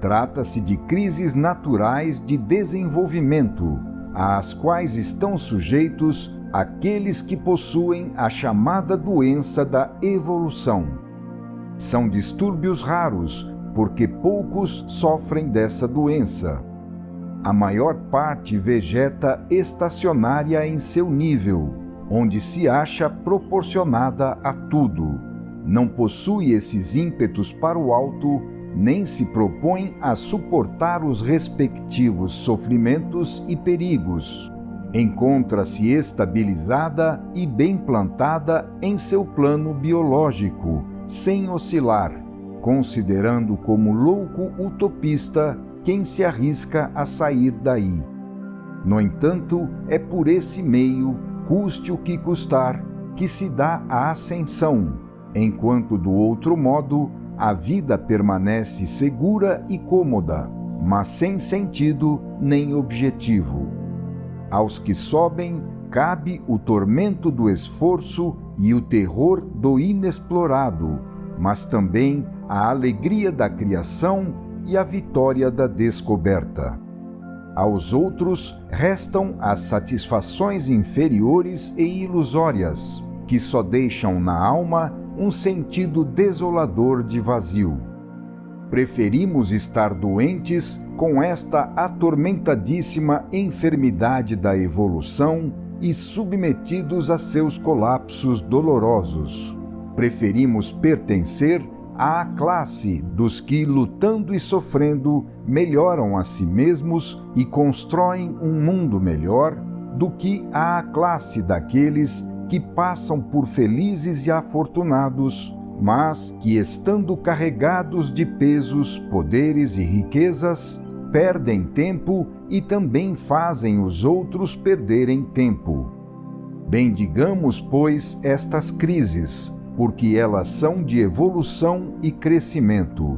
Trata-se de crises naturais de desenvolvimento, às quais estão sujeitos aqueles que possuem a chamada doença da evolução. São distúrbios raros, porque poucos sofrem dessa doença. A maior parte vegeta estacionária em seu nível, onde se acha proporcionada a tudo. Não possui esses ímpetos para o alto, nem se propõe a suportar os respectivos sofrimentos e perigos. Encontra-se estabilizada e bem plantada em seu plano biológico, sem oscilar, considerando como louco utopista quem se arrisca a sair daí. No entanto, é por esse meio, custe o que custar, que se dá a ascensão, enquanto do outro modo a vida permanece segura e cômoda, mas sem sentido nem objetivo. Aos que sobem cabe o tormento do esforço e o terror do inexplorado, mas também a alegria da criação e a vitória da descoberta. Aos outros restam as satisfações inferiores e ilusórias, que só deixam na alma um sentido desolador de vazio. Preferimos estar doentes com esta atormentadíssima enfermidade da evolução e submetidos a seus colapsos dolorosos. Preferimos pertencer à classe dos que, lutando e sofrendo, melhoram a si mesmos e constroem um mundo melhor, do que à classe daqueles que passam por felizes e afortunados, mas que, estando carregados de pesos, poderes e riquezas, perdem tempo e também fazem os outros perderem tempo. Bendigamos, pois, estas crises, porque elas são de evolução e crescimento.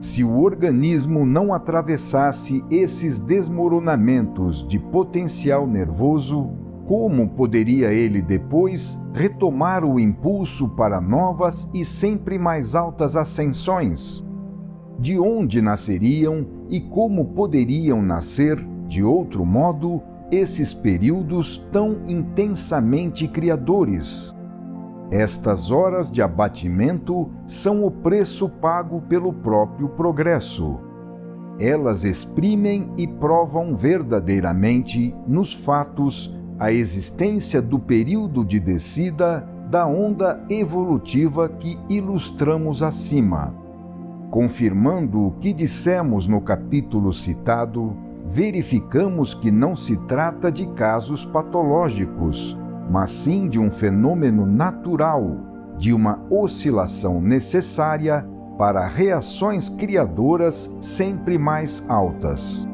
Se o organismo não atravessasse esses desmoronamentos de potencial nervoso, como poderia ele depois retomar o impulso para novas e sempre mais altas ascensões? De onde nasceriam e como poderiam nascer, de outro modo, esses períodos tão intensamente criadores? Estas horas de abatimento são o preço pago pelo próprio progresso. Elas exprimem e provam verdadeiramente, nos fatos, a existência do período de descida da onda evolutiva que ilustramos acima. Confirmando o que dissemos no capítulo citado, verificamos que não se trata de casos patológicos, mas sim de um fenômeno natural, de uma oscilação necessária para reações criadoras sempre mais altas.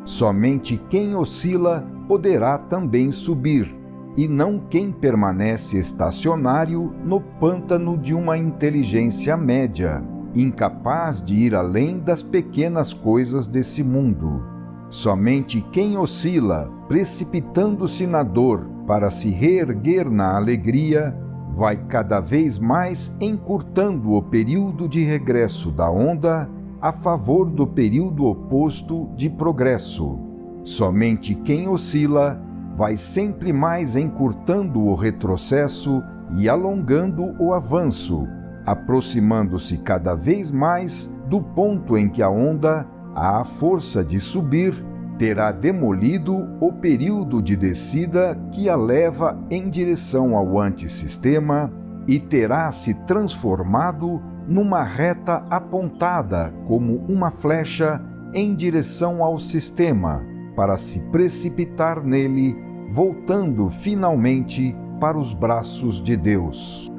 Somente quem oscila poderá também subir, e não quem permanece estacionário no pântano de uma inteligência média, incapaz de ir além das pequenas coisas desse mundo. Somente quem oscila, precipitando-se na dor para se reerguer na alegria, vai cada vez mais encurtando o período de regresso da onda a favor do período oposto de progresso. Somente quem oscila vai sempre mais encurtando o retrocesso e alongando o avanço, aproximando-se cada vez mais do ponto em que a onda, à força de subir, terá demolido o período de descida que a leva em direção ao antissistema e terá se transformado numa reta apontada como uma flecha em direção ao sistema, para se precipitar nele, voltando finalmente para os braços de Deus.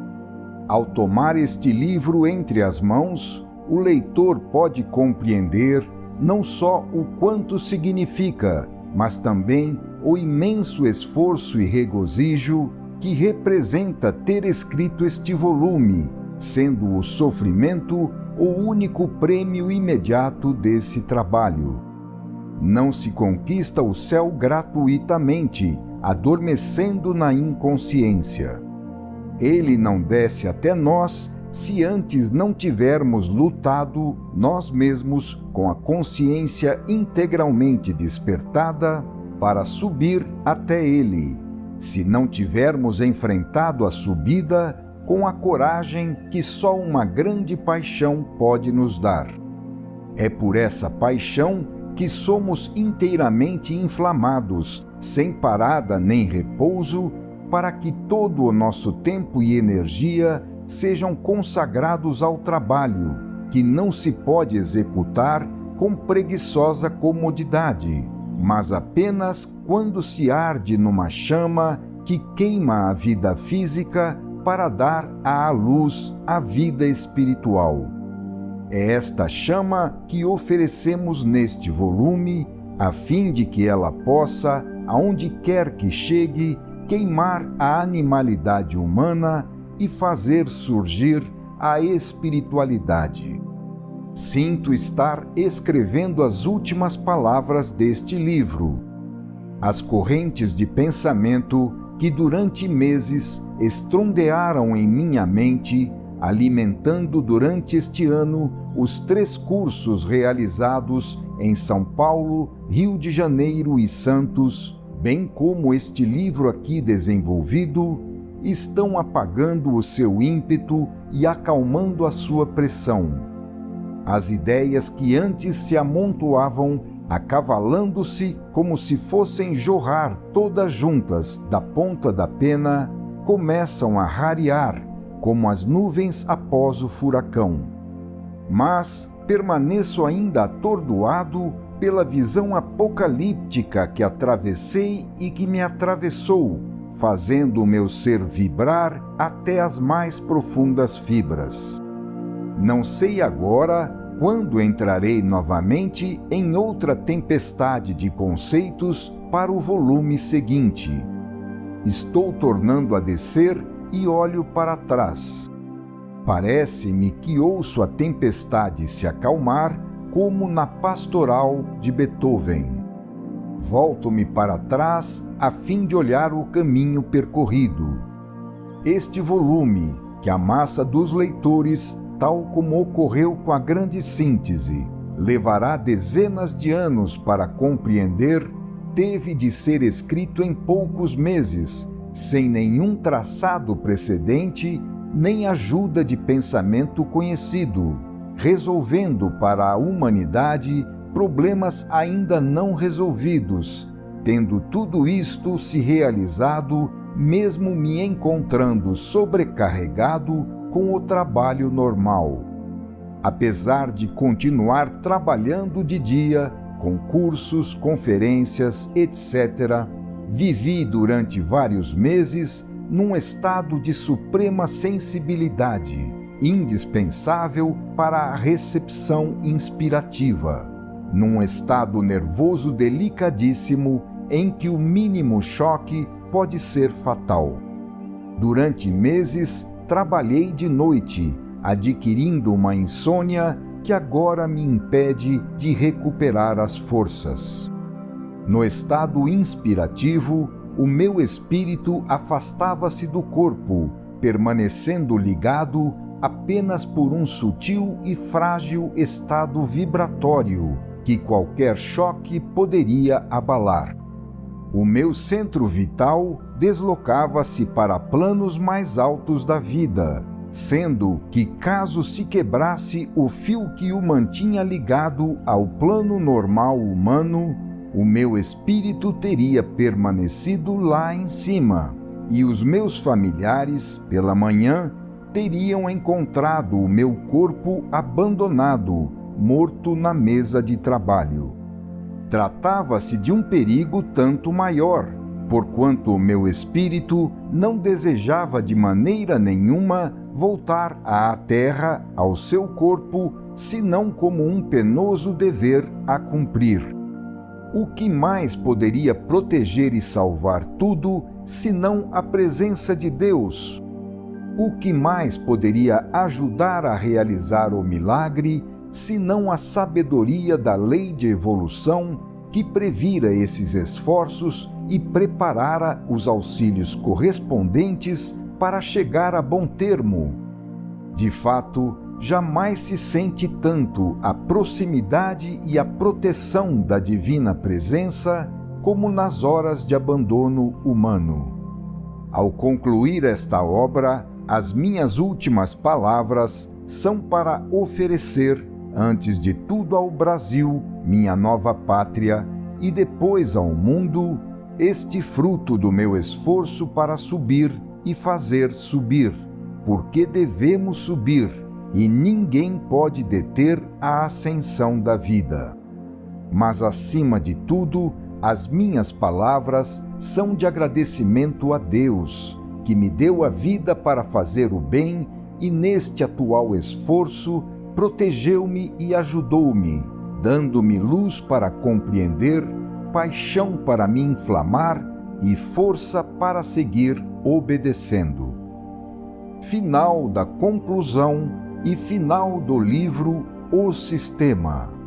Ao tomar este livro entre as mãos, o leitor pode compreender não só o quanto significa, mas também o imenso esforço e regozijo que representa ter escrito este volume, sendo o sofrimento o único prêmio imediato desse trabalho. Não se conquista o céu gratuitamente, adormecendo na inconsciência. Ele não desce até nós se antes não tivermos lutado nós mesmos com a consciência integralmente despertada para subir até ele, se não tivermos enfrentado a subida com a coragem que só uma grande paixão pode nos dar. É por essa paixão que somos inteiramente inflamados, sem parada nem repouso, para que todo o nosso tempo e energia sejam consagrados ao trabalho, que não se pode executar com preguiçosa comodidade, mas apenas quando se arde numa chama que queima a vida física para dar à luz a vida espiritual. É esta chama que oferecemos neste volume, a fim de que ela possa, aonde quer que chegue, queimar a animalidade humana e fazer surgir a espiritualidade. Sinto estar escrevendo as últimas palavras deste livro. As correntes de pensamento que durante meses estrondearam em minha mente, alimentando durante este ano os 3 cursos realizados em São Paulo, Rio de Janeiro e Santos, bem como este livro aqui desenvolvido, estão apagando o seu ímpeto e acalmando a sua pressão. As ideias que antes se amontoavam, acavalando-se como se fossem jorrar todas juntas da ponta da pena, começam a rarear como as nuvens após o furacão. Mas permaneço ainda atordoado pela visão apocalíptica que atravessei e que me atravessou, fazendo o meu ser vibrar até as mais profundas fibras. Não sei agora quando entrarei novamente em outra tempestade de conceitos para o volume seguinte. Estou tornando a descer e olho para trás. Parece-me que ouço a tempestade se acalmar, como na Pastoral de Beethoven. Volto-me para trás a fim de olhar o caminho percorrido. Este volume, que a massa dos leitores, tal como ocorreu com a grande síntese, levará dezenas de anos para compreender, teve de ser escrito em poucos meses, sem nenhum traçado precedente, nem ajuda de pensamento conhecido, resolvendo para a humanidade problemas ainda não resolvidos, tendo tudo isto se realizado, mesmo me encontrando sobrecarregado com o trabalho normal. Apesar de continuar trabalhando de dia, com cursos, conferências, etc., vivi durante vários meses num estado de suprema sensibilidade, indispensável para a recepção inspirativa, num estado nervoso delicadíssimo em que o mínimo choque pode ser fatal. Durante meses, trabalhei de noite, adquirindo uma insônia que agora me impede de recuperar as forças. No estado inspirativo, o meu espírito afastava-se do corpo, permanecendo ligado apenas por um sutil e frágil estado vibratório que qualquer choque poderia abalar. O meu centro vital deslocava-se para planos mais altos da vida, sendo que, caso se quebrasse o fio que o mantinha ligado ao plano normal humano, o meu espírito teria permanecido lá em cima, e os meus familiares, pela manhã, teriam encontrado o meu corpo abandonado, morto na mesa de trabalho. Tratava-se de um perigo tanto maior, porquanto o meu espírito não desejava de maneira nenhuma voltar à terra, ao seu corpo, senão como um penoso dever a cumprir. O que mais poderia proteger e salvar tudo, senão a presença de Deus? O que mais poderia ajudar a realizar o milagre, senão a sabedoria da lei de evolução que previra esses esforços e preparara os auxílios correspondentes para chegar a bom termo? De fato, jamais se sente tanto a proximidade e a proteção da divina presença como nas horas de abandono humano. Ao concluir esta obra, as minhas últimas palavras são para oferecer, antes de tudo ao Brasil, minha nova pátria, e depois ao mundo, este fruto do meu esforço para subir e fazer subir, porque devemos subir, e ninguém pode deter a ascensão da vida. Mas, acima de tudo, as minhas palavras são de agradecimento a Deus, que me deu a vida para fazer o bem e, neste atual esforço, protegeu-me e ajudou-me, dando-me luz para compreender, paixão para me inflamar e força para seguir obedecendo. Final da conclusão e final do livro O Sistema.